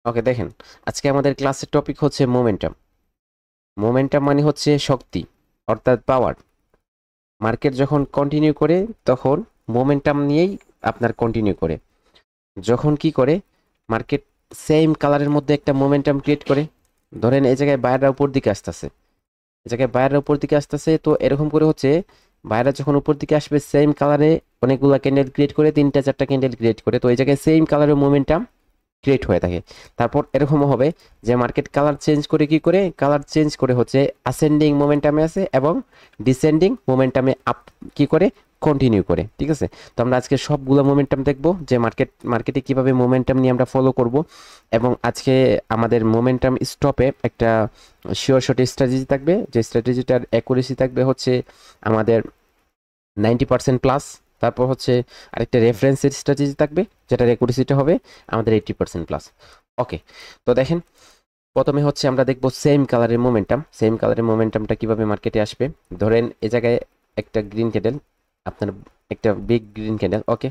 ওকে দেখেন, আজকে আমাদের ক্লাসের টপিক হচ্ছে মোমেন্টাম। মোমেন্টাম মানে হচ্ছে শক্তি, অর্থাৎ পাওয়ার। মার্কেট যখন কন্টিনিউ করে তখন মোমেন্টাম নিয়েই আপনার কন্টিনিউ করে। যখন কি করে মার্কেট সেম কালারের মধ্যে একটা মোমেন্টাম ক্রিয়েট করে, ধরেন এই জায়গায় বায়াররা উপর দিকে আসতেছে, এই জায়গায় বায়াররা উপর দিকে আসতেছে, তো এরকম করে হচ্ছে বায়াররা যখন উপর দিকে আসবে সেম কালারে অনেকগুলা ক্যান্ডেল ক্রিয়েট করে, তিনটা চারটা ক্যান্ডেল ক্রিয়েট করে, তো এই জায়গায় সেম কালারের মোমেন্টাম ক্রিয়েট হয়ে থাকে। তারপর এরকমও হবে যে মার্কেট কালার চেঞ্জ করে, কি করে কালার চেঞ্জ করে হচ্ছে অ্যাসেন্ডিং মোমেন্টামে আছে এবং ডিসেন্ডিং মোমেন্টামে আপ কি করে কন্টিনিউ করে। ঠিক আছে, তো আমরা আজকে সবগুলো মোমেন্টাম দেখব যে মার্কেটে কিভাবে মোমেন্টাম নিয়ে আমরা ফলো করব। এবং আজকে আমাদের মোমেন্টাম স্টপে একটা শিওর শট স্ট্র্যাটেজি থাকবে, যে স্ট্র্যাটেজিটার অ্যাকুরেসি থাকবে হচ্ছে আমাদের 90% প্লাস। তারপর হচ্ছে আরেকটা রেফারেন্সের স্ট্র্যাটেজি থাকবে, যেটার অ্যাকুরেসিটা হবে আমাদের 80% প্লাস। ওকে, তো দেখেন, প্রথমে হচ্ছে আমরা দেখব সেম কালারের মোমেন্টাম। সেম কালারের মোমেন্টামটা কিভাবে মার্কেটে আসবে। ধরেন এই জায়গায় একটা গ্রিন ক্যান্ডেল, আপনার একটা বিগ গ্রিন ক্যান্ডেল। ওকে,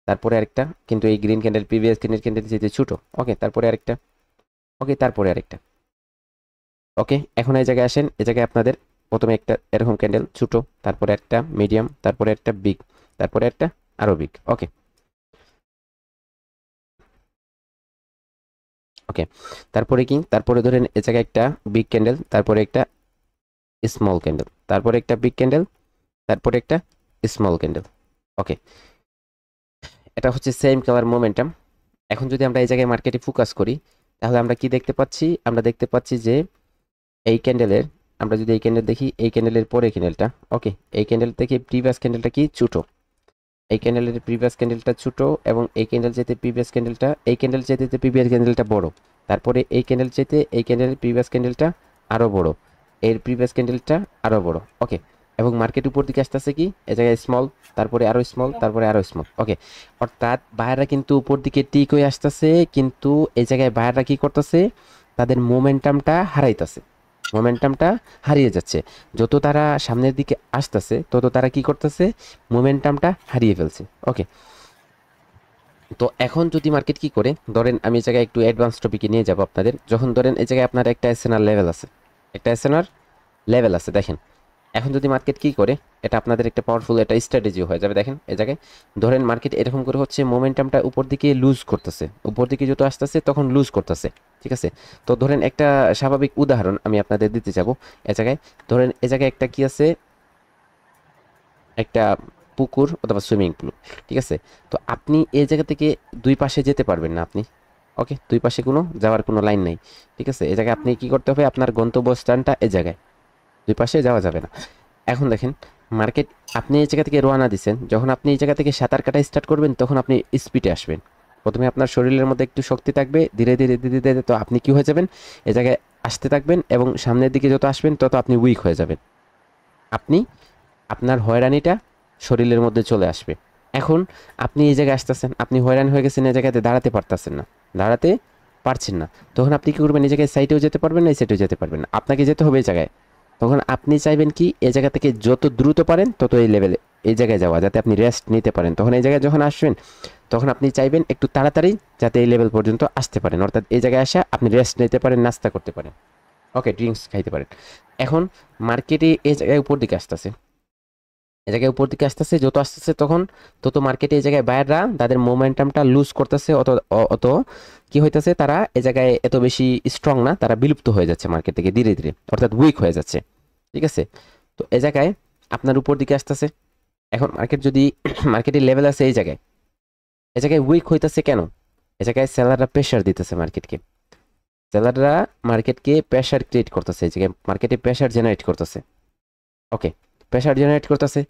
তারপরে আরেকটা, কিন্তু এই গ্রিন ক্যান্ডেল প্রিভিয়াস ক্যান্ডেল যেতে ছোট। ওকে, তারপরে আরেকটা। ওকে, তারপরে আরেকটা। ওকে, এখন এই জায়গায় আসেন, এই জায়গায় আপনাদের প্রথমে একটা এরকম ক্যান্ডেল ছোট, তারপরে একটা মিডিয়াম, তারপরে একটা বিগ, তারপরে একটা আরো বিগ। ওকে, ওকে, তারপরে কি, তারপরে ধরেন এ জায়গায় একটা বিগ ক্যান্ডেল, তারপরে একটা স্মল ক্যান্ডেল, তারপরে একটা বিগ ক্যান্ডেল, তারপরে একটা স্মল ক্যান্ডেল। ওকে, এটা হচ্ছে সেম কালার মোমেন্টাম। এখন যদি আমরা এই জায়গায় মার্কেটে ফোকাস করি, তাহলে আমরা কি দেখতে পাচ্ছি, আমরা দেখতে পাচ্ছি যে এই ক্যান্ডেলের, আমরা যদি এই ক্যান্ডেল দেখি, এই ক্যান্ডেলের পরে ক্যান্ডেলটা, ওকে, এই ক্যান্ডেল থেকে প্রিভিয়াস ক্যান্ডেলটা কি ছোট, এই ক্যান্ডেলের প্রিভিয়াস ক্যান্ডেলটা ছোট, এবং এই ক্যান্ডেল চাইতে প্রিভিয়াস ক্যান্ডেলটা, এই ক্যান্ডেল চাইতে প্রিভিয়াস ক্যান্ডেলটা বড়। তারপরে এই ক্যান্ডেল চাইতে এই ক্যান্ডেলের প্রিভিয়াস ক্যান্ডেলটা আরো বড়, এর প্রিভিয়াস ক্যান্ডেলটা আরো বড়। ওকে, এবং মার্কেট উপর দিকে আসতেছে কি, এই জায়গায় স্মল, তারপরে আরো স্মল, তারপরে আরো স্মল। ওকে, অর্থাৎ বায়াররা কিন্তু উপর দিকে টিক হয়ে আসতেছে, কিন্তু এই জায়গায় বায়াররা কি করতেছে, তাদের মোমেন্টামটা হারাইতেছে, মোমেন্টামটা হারিয়ে যাচ্ছে। যত তারা সামনের দিকে আসতেছে তত তারা কি করতেছে, মোমেন্টামটা হারিয়ে ফেলছে। ওকে, তো এখন যদি মার্কেট কি করে, ধরেন আমি এই জায়গায় একটু অ্যাডভান্স টপিকে নিয়ে যাব আপনাদের। যখন ধরেন এই জায়গায় আপনার একটা এসএনআর লেভেল আছে, একটা এসএনআর লেভেল আছে, দেখেন এখন যদি মার্কেট কি করে, এটা আপনাদের একটা পাওয়ারফুল একটা স্ট্র্যাটেজি হয়ে যাবে। দেখেন এই জায়গায় ধরেন মার্কেট এরকম করে হচ্ছে মোমেন্টামটা উপর দিকে লুজ করতেছে, উপর দিকে যত আসতেছে তখন লুজ করতেছে। ঠিক আছে, তো ধরেন একটা স্বাভাবিক উদাহরণ আমি আপনাদের দিতে যাব। এ জায়গায় ধরেন এ জায়গায় একটা কি আছে, একটা পুকুর অথবা সুইমিং পুল। ঠিক আছে, তো আপনি এই জায়গা থেকে দুই পাশে যেতে পারবেন না আপনি। ওকে, দুই পাশে কোনো যাওয়ার কোনো লাইন নাই। ঠিক আছে, এই জায়গায় আপনি কি করতে হবে, আপনার গন্তব্যস্থানটা এই জায়গায়, দুই পাশে যাওয়া যাবে না। এখন দেখেন মার্কেট, আপনি এই জায়গা থেকে রওনা দিচ্ছেন, যখন আপনি এই জায়গা থেকে সাঁতার কাটা স্টার্ট করবেন তখন আপনি স্পিডে আসবেন। প্রথমে আপনার শরীরের মধ্যে একটু শক্তি থাকবে, ধীরে ধীরে ধীরে ধীরে তো আপনি কি হয়ে যাবেন, এই জায়গায় আসতে থাকবেন, এবং সামনের দিকে যত আসবেন তত আপনি উইক হয়ে যাবেন। আপনি, আপনার হয়রানিটা শরীরের মধ্যে চলে আসবে। এখন আপনি এই জায়গায় আসতেছেন, আপনি হয়রান হয়ে গেছেন, এই জায়গাতে দাঁড়াতে পারতেছেন না, দাঁড়াতে পারছেন না, তখন আপনি কি করবেন, এই জায়গায় সাইডেও যেতে পারবেন না, এই সাইডেও যেতে পারবেন না, আপনাকে যেতে হবে এই জায়গায়। তখন আপনি চাইবেন কি, এই জায়গা থেকে যত দ্রুত পারেন তত এই লেভেলে, এই জায়গায় যাওয়া, যাতে আপনি রেস্ট নিতে পারেন। তখন এই জায়গায় যখন আসবেন তখন আপনি চাইবেন একটু তাড়াতাড়ি যাতে এই লেভেল পর্যন্ত আসতে পারেন, অর্থাৎ এই জায়গায় আসা আপনি রেস্ট নিতে পারেন, নাস্তা করতে পারেন, ওকে, ড্রিঙ্কস খাইতে পারেন। এখন মার্কেটে এই জায়গায় উপর দিকে আসতেছে, এই জায়গায় উপর দিকে আসতেছে, যত আসতেছে তখন তত মার্কেটে এই জায়গায় বায়াররা তাদের মোমেন্টামটা লুজ করতেছে, অত অত কি হইতেছে, তারা এই জায়গায় এত বেশি স্ট্রং না, তারা বিলুপ্ত হয়ে যাচ্ছে মার্কেট থেকে ধীরে ধীরে, অর্থাৎ উইক হয়ে যাচ্ছে। ঠিক আছে, তো এই জায়গায় আপনার উপর দিকে আসতেছে। এখন মার্কেট যদি মার্কেটের লেভেল আছে এই জায়গায়, এই জায়গায় উইক হইতেছে কেন, এই জায়গায় সেলাররা প্রেশার দিতেছে মার্কেটকে, সেলাররা মার্কেটকে প্রেশার ক্রিয়েট করতেছে, এই জায়গায় মার্কেটে প্রেশার জেনারেট করতেছে। ওকে, প্রেশার জেনারেট করতেছে।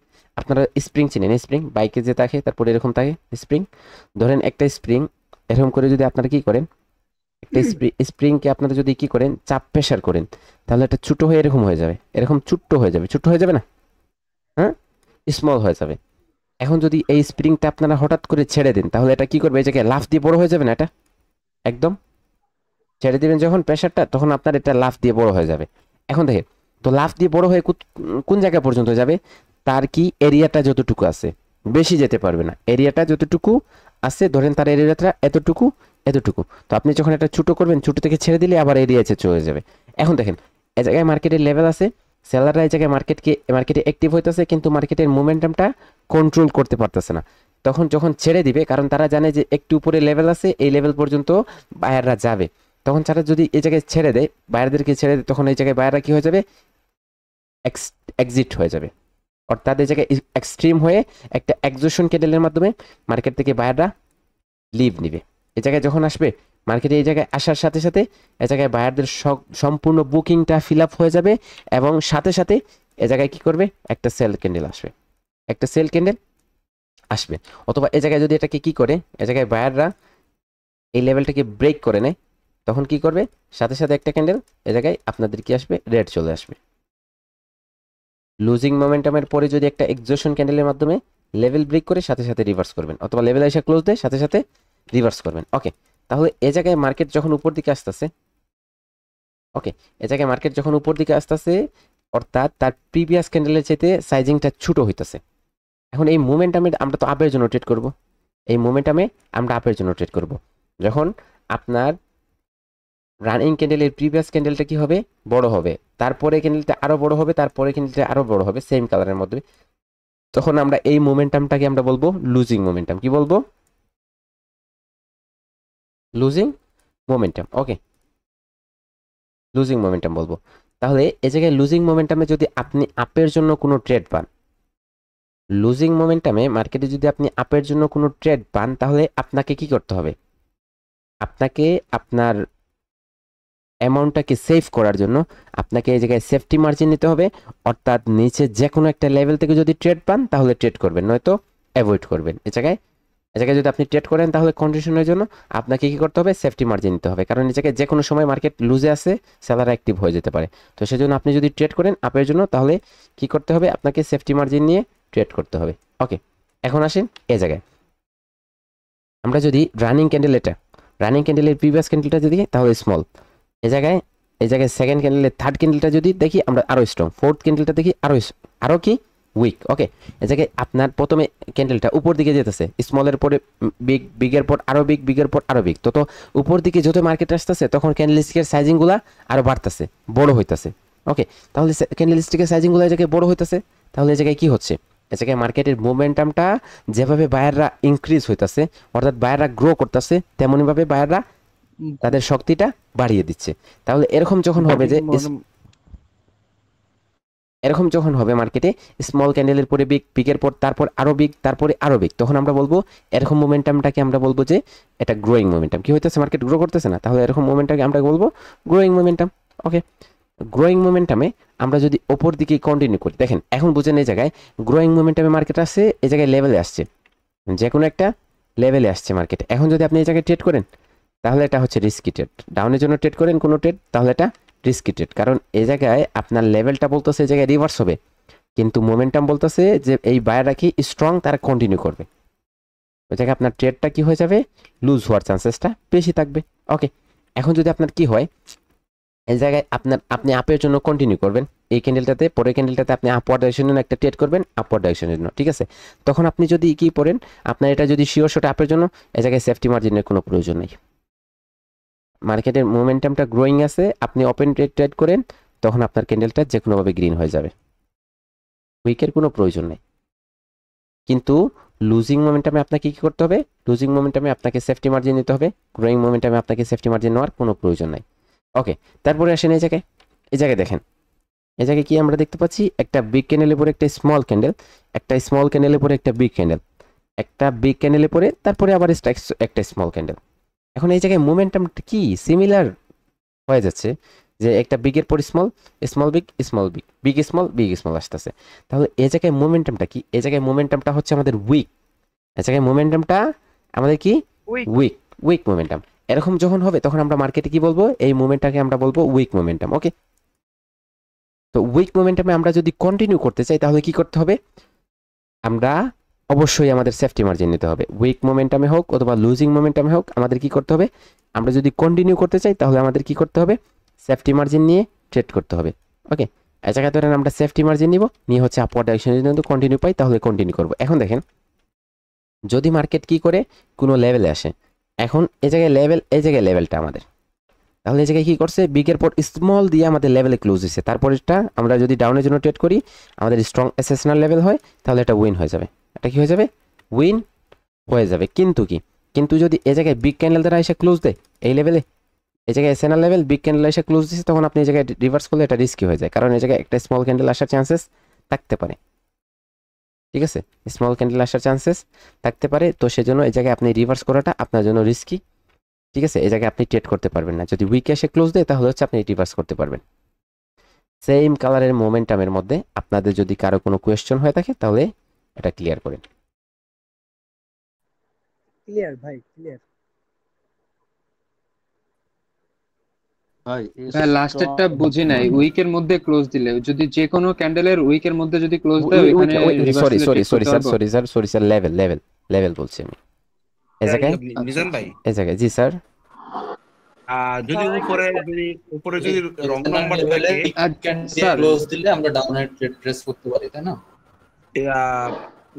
আপনারা স্প্রিং চিনেন, স্প্রিং বাইকে যে থাকে তারপরে এরকম থাকে স্প্রিং। ধরেন একটা স্প্রিং এরকম করে যদি আপনারা কি করেন, একটা স্প্রিংকে আপনারা যদি কি করেন, চাপ প্রেশার করেন, তাহলে এটা ছোট হয়ে এরকম হয়ে যাবে, এরকম ছোট্ট হয়ে যাবে, ছোট্ট হয়ে যাবে না, হ্যাঁ, স্মল হয়ে যাবে। এখন যদি এই স্প্রিংটা আপনারা হঠাৎ করে ছেড়ে দেন, তাহলে এটা কি করবে, এই জায়গায় লাফ দিয়ে বড় হয়ে যাবে না, এটা একদম ছেড়ে দিবেন যখন প্রেশারটা, তখন আপনার এটা লাফ দিয়ে বড় হয়ে যাবে। এখন দেখেন, তো লাফ দিয়ে বড় হয়ে কোন জায়গা পর্যন্ত যাবে, তার কি এরিয়াটা যতটুকু আছে, বেশি যেতে পারবে না, এরিয়াটা যতটুকু আছে, ধরেন তার এরিয়াটা এতটুকু, এতটুকু। তো আপনি যখন এটা ছোটো করবেন, ছোটো থেকে ছেড়ে দিলে আবার এরিয়াতে চলে যাবে। এখন দেখেন এ জায়গায় মার্কেটের লেভেল আছে, সেলাররা এই জায়গায় মার্কেটে অ্যাক্টিভ হইতেছে, কিন্তু মার্কেটের মোমেন্টামটা কন্ট্রোল করতে পারতেছে না। তখন যখন ছেড়ে দিবে, কারণ তারা জানে যে একটু উপরে লেভেল আছে, এই লেভেল পর্যন্ত বায়াররা যাবে, তখন তারা যদি এই জায়গায় ছেড়ে দেয়, বায়ারদেরকে ছেড়ে দেয়, তখন এই জায়গায় বায়াররা কি হয়ে যাবে, এক্সিট হয়ে যাবে। অর্থাৎ এই জায়গায় এক্সট্রিম হয়ে একটা এক্সজশন ক্যান্ডেলের মাধ্যমে মার্কেট থেকে বায়াররা লিভ নিবে। এই জায়গায় যখন আসবে, মার্কেটে এই জায়গায় আসার সাথে সাথে এই জায়গায় বায়ারদের সম্পূর্ণ বুকিংটা ফিল আপ হয়ে যাবে, এবং সাথে সাথে এ জায়গায় কি করবে, একটা সেল ক্যান্ডেল আসবে, একটা সেল ক্যান্ডেল আসবে। অথবা এ জায়গায় যদি এটাকে কি করে, এ জায়গায় বায়াররা এই লেভেলটাকে ব্রেক করে নেয়, তখন কি করবে, সাথে সাথে একটা ক্যান্ডেল এ জায়গায় আপনাদের কি আসবে, রেড চলে আসবে। লুজিং মোমেন্টামের পরে যদি একটা এক্সজশন ক্যান্ডেলের মাধ্যমে লেভেল ব্রেক করে সাথে সাথে রিভার্স করবেন, অথবা লেভেল এসে ক্লোজ দেয় সাথে সাথে রিভার্স করবেন। ওকে, তাহলে এ জায়গায় মার্কেট যখন উপর দিকে আসতেছে, ওকে, এ জায়গায় মার্কেট যখন উপর দিকে আসতেছে, অর্থাৎ তার প্রিভিয়াস ক্যান্ডেলের চাইতে সাইজিংটা ছোট হইতেছে। এখন এই মোমেন্টামে আমরা তো আপের জন্য ট্রেড করব, এই মোমেন্টামে আমরা আপের জন্য ট্রেড করব। যখন আপনার রানিং ক্যান্ডেলের প্রিভিয়াস ক্যান্ডেলটা কি হবে, বড় হবে, তারপরে ক্যান্ডেলটা আরো বড় হবে, তারপরে ক্যান্ডেলটা আরো বড় হবে সেম কালারের মধ্যে, তখন আমরা এই মোমেন্টামটাকে আমরা বলবো লুজিং মোমেন্টাম। কি বলবো, লুজিং মোমেন্টাম। ওকে, লুজিং মোমেন্টাম বলবো। তাহলে এই জায়গায় লুজিং মোমেন্টামে যদি আপনি আপের জন্য কোনো ট্রেড পান, লুজিং মোমেন্টামে মার্কেটে যদি আপনি আপের জন্য কোনো ট্রেড পান, তাহলে আপনাকে কি করতে হবে, আপনাকে আপনার অ্যামাউন্টটাকে সেভ করার জন্য আপনাকে এই জায়গায় সেফটি মার্জিন নিতে হবে। অর্থাৎ নিচে যে কোনো একটা লেভেল থেকে যদি ট্রেড পান তাহলে ট্রেড করবেন, নয়তো অ্যাভয়েড করবেন। এই জায়গায় যদি আপনি ট্রেড করেন তাহলে কন্ডিশনের জন্য আপনাকে কি করতে হবে, সেফটি মার্জিন নিতে হবে, কারণ এই জায়গায় যে কোনো সময় মার্কেট লুজে আছে, সেলার অ্যাক্টিভ হয়ে যেতে পারে। তো সেজন্য আপনি যদি ট্রেড করেন আপের জন্য, তাহলে কি করতে হবে, আপনাকে সেফটি মার্জিন নিয়ে ট্রেড করতে হবে। ওকে, এখন আসেন এই জায়গায় আমরা যদি রানিং ক্যান্ডেলের প্রিভিয়াস ক্যান্ডেলটা যদি দেখি, তাহলে স্মল। এই জায়গায় সেকেন্ড ক্যান্ডেলের থার্ড ক্যান্ডেলটা যদি দেখি আমরা, আরো স্ট্রং। ফোর্থ ক্যান্ডেলটা দেখি আরো কি উইক। ওকে, এই জায়গায় আপনার প্রথমে ক্যান্ডেলটা উপর দিকে যেতেছে, স্মলের পরে বিগ, বিগের পর আরো বিগ, বিগের পর আরো বিগ, তত উপর দিকে যত মার্কেট আসতেছে তখন ক্যান্ডেলস্টিকের সাইজিংগুলা আরো বাড়তেছে, বড় হইতেছে। ওকে, তাহলে ক্যান্ডেলস্টিকের সাইজিংগুলো এই জায়গায় বড় হইতেছে, তাহলে এই জায়গায় কি হচ্ছে, এই জায়গায় মার্কেটের মোমেন্টামটা যেভাবে বায়াররা ইনক্রিজ হইতেছে, অর্থাৎ বায়াররা গ্রো করতেছে, তেমনইভাবে বায়াররা তাদের শক্তিটা বাড়িয়ে দিচ্ছে। তাহলে এরকম যখন হবে মার্কেটে, স্মল ক্যান্ডেলের পরে বিগ, বিগের পর তারপর আরো বিগ, তারপরে আরো বিগ, তখন আমরা বলবো এরকম মোমেন্টামটাকে আমরা বলবো যে এটা গ্রোয়িং মোমেন্টাম। কি হইতেছে, মার্কেট গ্রো করতেছে না, তাহলে এরকম মোমেন্টামকে আমরা বলবো গ্রোয়িং মোমেন্টাম। ওকে, গ্রোয়িং মোমেন্টামে আমরা যদি ওপর দিকে কন্টিনিউ করি, দেখেন এখন বুঝেন এই জায়গায় গ্রোয়িং মোমেন্টামে মার্কেট আসছে, এই জায়গায় লেভেলে আসছে, যে কোনো একটা লেভেলে আসছে মার্কেট। এখন যদি আপনি এই জায়গায় ট্রেড করেন তাহলে এটা হচ্ছে রিস্কি ট্রেড। ডাউনের জন্য ট্রেড করেন কোনো ট্রেড, তাহলে এটা রিস্কি ট্রেড, কারণ এই জায়গায় আপনার লেভেলটা বলতেছে এই জায়গায় রিভার্স হবে, কিন্তু মোমেন্টাম বলতেছে যে এই বায়াররা কি স্ট্রং, তারা কন্টিনিউ করবে। ওই জায়গায় আপনার ট্রেডটা কি হয়ে যাবে, লুজ হওয়ার চান্সেসটা বেশি থাকবে। ওকে, এখন যদি আপনার কি হয়, এই জায়গায় আপনি আপের জন্য কন্টিনিউ করবেন, এই ক্যান্ডেলটাতে, পরের ক্যান্ডেলটাতে আপনি আপওয়ার্ড ডাইরেকশনের জন্য একটা ট্রেড করবেন, আপওয়ার্ড ডাইরেকশনের জন্য, ঠিক আছে। তখন আপনি যদি কি পড়েন, আপনার এটা যদি শিওর শট আপের জন্য, এই জায়গায় সেফটি মার্জিনের কোনো প্রয়োজন নেই। মার্কেটের মোমেন্টামটা গ্রোয়িং আছে, আপনি ওপেন ট্রেড করেন, তখন আপনার ক্যান্ডেলটা যে কোনোভাবে গ্রিন হয়ে যাবে, উইকের কোনো প্রয়োজন নেই। কিন্তু লুজিং মোমেন্টামে আপনাকে কি করতে হবে, লুজিং মোমেন্টামে আপনাকে সেফটি মার্জিন নিতে হবে, গ্রোয়িং মোমেন্টামে আপনাকে সেফটি মার্জিন নেওয়ার কোনো প্রয়োজন নাই। ওকে, তারপরে আসেন এই জায়গায় দেখেন, এই জায়গায় কি আমরা দেখতে পাচ্ছি, একটা বিগ ক্যান্ডেলের পরে একটা স্মল ক্যান্ডেল, একটা স্মল ক্যান্ডেলের পরে একটা বিগ ক্যান্ডেল, একটা বিগ ক্যান্ডেলের পরে তারপরে আবার একটা স্মল ক্যান্ডেল। এখন এই জায়গায় মোমেন্টামটা কি সিমিলার হয়ে যাচ্ছে, যে একটা বিগের পর small, small big, small big, big small, big small আসতেছে। তাহলে এই জায়গায় মোমেন্টামটা কি, এই জায়গায় মোমেন্টামটা হচ্ছে আমাদের উইক, এই জায়গায় মোমেন্টামটা আমাদের কি, উইক, উইক মোমেন্টাম। এরকম যখন হবে তখন আমরা মার্কেটে কি বলবো, এই মোমেন্টটাকে আমরা বলবো উইক মোমেন্টাম। ওকে, তো উইক মোমেন্টামে আমরা যদি কন্টিনিউ করতে চাই তাহলে কি করতে হবে, আমরা অবশ্যই আমাদের সেফটি মার্জিন নিতে হবে। উইক মোমেন্টামে হোক অথবা লুজিং মোমেন্টামে হোক, আমাদের কি করতে হবে, আমরা যদি কন্টিনিউ করতে চাই তাহলে আমাদের কি করতে হবে, সেফটি মার্জিন নিয়ে ট্রেড করতে হবে। ওকে, এই জায়গায় ধরেন আমরা সেফটি মার্জিন নিয়ে হচ্ছে আপওয়ার্ড ডাইরেকশনে যদি কন্টিনিউ পাই তাহলে কন্টিনিউ করব। এখন দেখেন, যদি মার্কেট কি করে, কোনো লেভেলে আসে, এখন এই জায়গায় লেভেল, এই জায়গায় লেভেলটা আমাদের, তাহলে এই জায়গায় কি করছে, বিগের পর স্মল দিয়ে আমাদের লেভেলে ক্লোজ হয়েছে। তারপরেরটা আমরা যদি ডাউনের জন্য ট্রেড করি, আমাদের স্ট্রং এসেশনাল লেভেল হয়, তাহলে এটা উইন হয়ে যাবে। এটা কি হয়ে যাবে, উইন হয়ে যাবে। কিন্তু কি, কিন্তু যদি এই জায়গায় বিগ ক্যান্ডেল দ্বারা এসে ক্লোজ দেয় এই লেভেলে, এই জায়গায় এসএনএল লেভেল বিগ ক্যান্ডেল এসে ক্লোজ দিচ্ছে, তখন আপনি এই জায়গায় রিভার্স করলে এটা রিস্কি হয়ে যায়, কারণ এই জায়গায় একটা স্মল ক্যান্ডেল আসার চান্সেস থাকতে পারে। ঠিক আছে, স্মল ক্যান্ডেল আসার চান্সেস থাকতে পারে, তো সেজন্য এই জায়গায় আপনি রিভার্স করাটা আপনার জন্য রিস্কি। ঠিক আছে, এই জায়গায় আপনি ট্রেড করতে পারবেন না। যদি উইকে এসে ক্লোজ দেয় তাহলে হচ্ছে আপনি রিভার্স করতে পারবেন। সেম কালারের মোমেন্টামের মধ্যে আপনাদের যদি কারো কোনো কোয়েশ্চেন হয়ে থাকে তাহলে এটা ক্লিয়ার করেন। ক্লিয়ার ভাই, ক্লিয়ার। ভাই ভাই লাস্টেরটা বুঝি নাই, উইকের মধ্যে ক্লোজ দিলে যদি যে কোনো ক্যান্ডেলের উইকের মধ্যে যদি ক্লোজ দেয় ওখানে সরি রিভার্সালে সরি টেক সরি করতে স্যার, পারবো। Sorry sir, sorry sir, level level level বলছি আমি। এই জায়গায়, মিজান ভাই, এই জায়গায়, জি স্যার। যদি উপরে যদি রং নাম্বার লেভেলে থাকে, স্যার ক্লোজ দিলে আমরা ডাউনে ট্রেস করতে পারি, তাই না?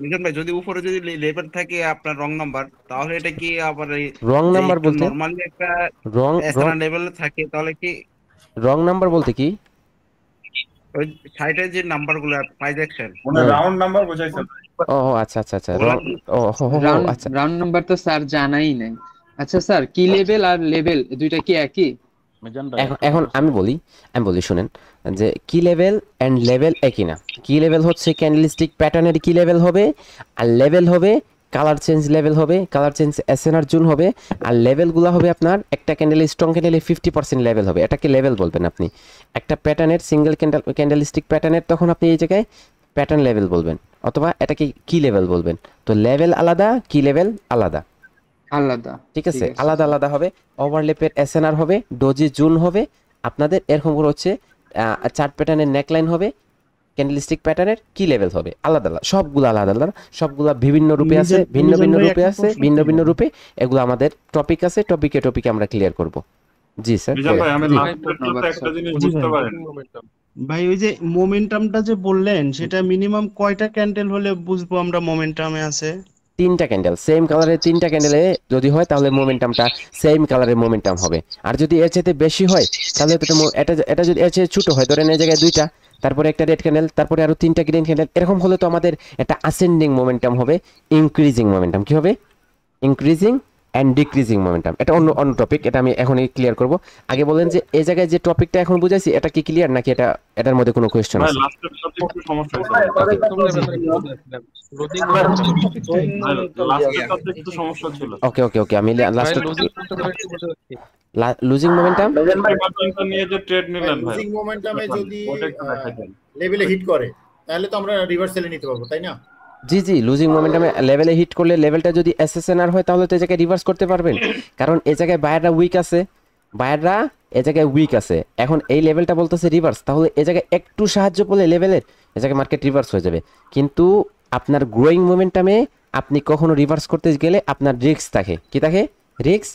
মিজান ভাই যদি উপরে যদি লেবেল থাকে আপনার রং নাম্বার, তাহলে এটা কি আবার রং নাম্বার বলতে, নরমালি একটা রং রং লেভেল থাকে, তাহলে কি রং নাম্বার বলতে কি, ওই সাইডের যে নাম্বার গুলো ট্রানজাকশন মানে রাউন্ড নাম্বার বোঝাইছে। ও আচ্ছা আচ্ছা আচ্ছা, রং, ও হো হো হো, রাউন্ড আচ্ছা। রাউন্ড নাম্বার তো স্যার জানাই নাই। আচ্ছা স্যার, কি লেভেল আর লেভেল দুইটা কি একই? এখন এখন আমি বলি শুনেন, যে কি লেভেল অ্যান্ড লেভেল একই না। কি লেভেল হচ্ছে ক্যান্ডেলস্টিক প্যাটার্নের কি লেভেল হবে, আর লেভেল হবে কালার চেঞ্জ লেভেল হবে, কালার চেঞ্জ এসএনআর জুন হবে, আর লেভেলগুলো হবে আপনার একটা ক্যান্ডেল স্ট্রং ক্যান্ডেলে 50% লেভেল হবে, এটাকে লেভেল বলবেন আপনি। একটা প্যাটার্নের সিঙ্গেল ক্যান্ডেলস্টিক প্যাটার্নের তখন আপনি এই জায়গায় প্যাটার্ন লেভেল বলবেন, অথবা এটাকে কি লেভেল বলবেন। তো লেভেল আলাদা, কি লেভেল আলাদা, আলাদা। ঠিক আছে, আলাদা আলাদা হবে। ওভারলেপের এসএনআর হবে, ডোজি জুন হবে আপনাদের, এরকম করে হচ্ছে চার্ট প্যাটার্নের নেকলাইন হবে, ক্যান্ডেলস্টিক প্যাটার্নের কি লেভেল হবে, আলাদা আলাদা, সবগুলো আলাদা আলাদা, সবগুলো বিভিন্ন রূপে আছে, ভিন্ন ভিন্ন রূপে আছে, ভিন্ন ভিন্ন রূপে। এগুলো আমাদের টপিক আছে, টপিকে টপিকে আমরা ক্লিয়ার করব। জি স্যার। মিজান ভাই, আমি জি। লাস্ট একটা জিনিস বুঝতে পারেন। ভাই ওই যে মোমেন্টামটা যে বললেন, সেটা মিনিমাম কয়টা ক্যান্ডেল হলে বুঝবো আমরা মোমেন্টামে আছে? 3টা ক্যান্ডেল, সেম কালারের 3টা ক্যান্ডেলে যদি হয় তাহলে মোমেন্টামটা সেম কালারের মোমেন্টাম হবে। আর যদি এর চাইতে বেশি হয় তাহলে তো এটা এটা যদি এর চেয়ে ছোট হয়, ধরেন এই জায়গায় 2টা, তারপরে একটা রেড ক্যান্ডেল, তারপরে আরো 3টা গ্রিন ক্যান্ডেল, এরকম হলে তো আমাদের একটা আসেন্ডিং মোমেন্টাম হবে, ইনক্রিজিং মোমেন্টাম। কি হবে, ইনক্রিজিং অ্যান্ড ডিক্রিজিং মোমেন্টাম। এটা অন্য অন্য টপিক, এটা আমি এখনই ক্লিয়ার করব। আগে বলেন যে এই জায়গায় যে টপিকটা এখন বুঝাইছি এটা কি ক্লিয়ার, নাকি এটা এটার মধ্যে কোনো কোয়েশ্চেন ভাই আছে? লাস্টের সাথে একটু সমস্যা হয়েছে। লাস্টের সাথে একটু সমস্যা ছিল। ওকে ওকে ওকে, আমি লাস্ট লুজিং মোমেন্টাম এমার্জেন্সি নিয়ে যে ট্রেড নিলেন ভাই, লুজিং মোমেন্টামে যদি ওটা একটু দেখাই দেন। লেভেলে হিট করে, তাহলে তো আমরা রিভার্সালে নিতে পারবো, তাই না? জি জি, লুজিং মোমেন্টামে লেভেলে হিট করলে, লেভেলটা যদি এসএসএনআর হয় তাহলে তো এই জায়গায় রিভার্স করতে পারবেন, কারণ এই জায়গায় বায়াররা উইক আছে, বায়াররা এই জায়গায় উইক আছে। এখন এই লেভেলটা বলতেছে রিভার্স, তাহলে এই জায়গায় একটু সাহায্য পেলে লেভেলের এই জায়গায় মার্কেট রিভার্স হয়ে যাবে। কিন্তু আপনার গ্রোয়িং মোমেন্টামে আপনি কখনো রিভার্স করতে গেলে আপনার রিস্ক থাকে, কি থাকে, রিস্ক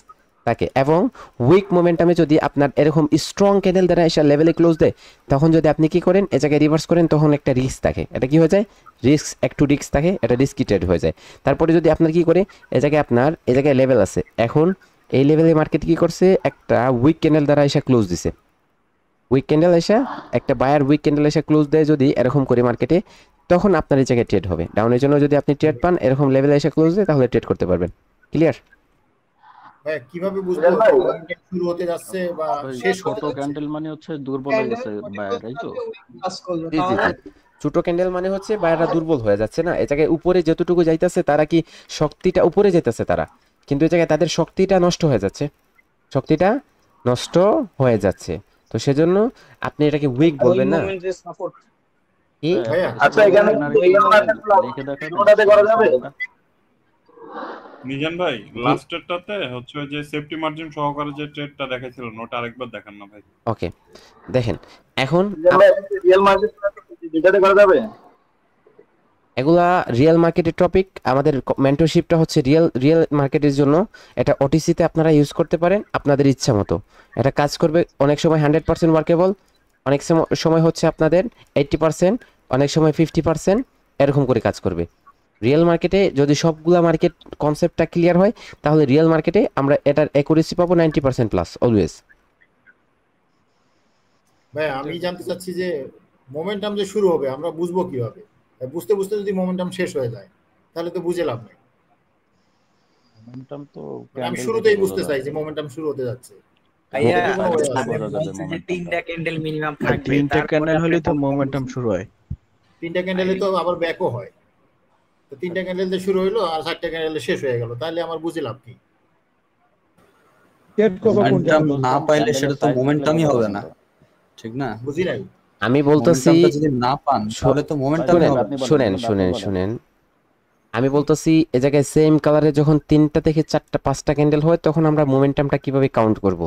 থাকে। এবং উইক মোমেন্টামে যদি আপনার এরকম স্ট্রং ক্যান্ডেল দ্বারা এসে লেভেলে ক্লোজ দেয়, তখন যদি আপনি কি করেন, এ জায়গায় রিভার্স করেন, তখন একটা রিস্ক থাকে। এটা কি হয়ে যায়, রিস্ক, একটু রিস্ক থাকে, এটা রিস্কি ট্রেড হয়ে যায়। তারপরে যদি আপনার কি করে, এ জায়গায় আপনার এই জায়গায় লেভেল আছে, এখন এই লেভেলে মার্কেট কি করছে, একটা উইক ক্যান্ডেল দ্বারা এসে ক্লোজ দিছে, উইক ক্যান্ডেল এসে, একটা বায়ার উইক ক্যান্ডেল এসে ক্লোজ দেয় যদি এরকম করে মার্কেটে, তখন আপনার এই জায়গায় ট্রেড হবে। ডাউনের জন্য যদি আপনি ট্রেড পান, এরকম লেভেলে এসে ক্লোজ দেয়, তাহলে ট্রেড করতে পারবেন। ক্লিয়ার? ভাই কিভাবে বুঝবো মোমেন্টাম শুরু হতে যাচ্ছে বা শেষ ছোট হতে যাচ্ছে? ক্যান্ডেল মানে হচ্ছে দুর্বল হয়ে গেছে বায়ার, এই তো? জি জি জি, ছোট ক্যান্ডেল মানে হচ্ছে বায়াররা দুর্বল হয়ে যাচ্ছে না, এই জায়গায় উপরে যতটুকু যাইতেছে তারা কি শক্তিটা উপরে যেতেছে তারা, কিন্তু এই জায়গায় তাদের শক্তিটা নষ্ট হয়ে যাচ্ছে, শক্তিটা নষ্ট হয়ে যাচ্ছে। তো সেজন্য আপনি এটাকে উইক বলবেন না। কি? আচ্ছা, এখানে লিখে দেখাবেন? মিজান ভাই, লাস্টেরটাতে হচ্ছে ওই যে সেফটি মার্জিন সহকারে যে ট্রেডটা দেখাইছিলেন, ওটা আরেকবার দেখান না ভাই। ওকে, দেখেন এখন রিয়েল মার্কেট যেটাতে করা যাবে, এগুলা রিয়েল মার্কেটের টপিক। আমাদের মেন্টরশিপটা হচ্ছে রিয়েল রিয়েল মার্কেটের জন্য। এটা ওটিসিতে আপনারা ইউজ করতে পারেন আপনাদের ইচ্ছা মতো, এটা কাজ করবে। অনেক সময় 100% ওয়ার্কেবল, অনেক সময় হচ্ছে আপনাদের 80%, অনেক সময় 50%, এরকম করে কাজ করবে। রিয়েল মার্কেটে যদি সবগুলা মার্কেট কনসেপ্টটা ক্লিয়ার হয় তাহলে রিয়েল মার্কেটে আমরা এটার অ্যাকুরেসি পাবো 90% প্লাস অলওয়েজ। ভাই আমি জানতে চাচ্ছি যে মোমেন্টাম যে শুরু হবে আমরা বুঝবো কিভাবে? বুঝতে বুঝতে যদি মোমেন্টাম শেষ হয়ে যায় তাহলে তো বুঝে লাভ নেই। মোমেন্টাম তো মানে আমি ক্যান্ডেল শুরুতেই দেখে বুঝতে বোঝা চাই যাবে। যে মোমেন্টাম শুরু হতে যাচ্ছে। ভাইয়া এটা কোনো way আছে? বোঝা যাবে বলছে যে মোমেন্টামটা। তিনটা ক্যান্ডেল মিনিমাম থাকবে, তিনটে তারপরে ক্যান্ডেল হলে তো আপনি মোমেন্টাম শুরু হয়। তিনটা ক্যান্ডেলে তো আবার ব্যাকও হয়, তো তিনটা ক্যান্ডেল দিয়ে শুরু হইলো আর 4টা ক্যান্ডেলে শেষ হয়ে গেল, তাহলে আমার বুঝে লাভ কি? মোমেন্টাম না পাইলে সেটা তো মোমেন্টামই হবে না, ঠিক না? বুঝি নাই। আমি বলতেছি মোমেন্টামটা যদি না পান তাহলে তো মোমেন্টামই হবে না। শুনেন আমি বলতেছি এ জায়গায় সেম কালারে যখন 3টা থেকে 4টা 5টা ক্যান্ডেল হয় তখন আমরা মোমেন্টামটা কিভাবে কাউন্ট করব?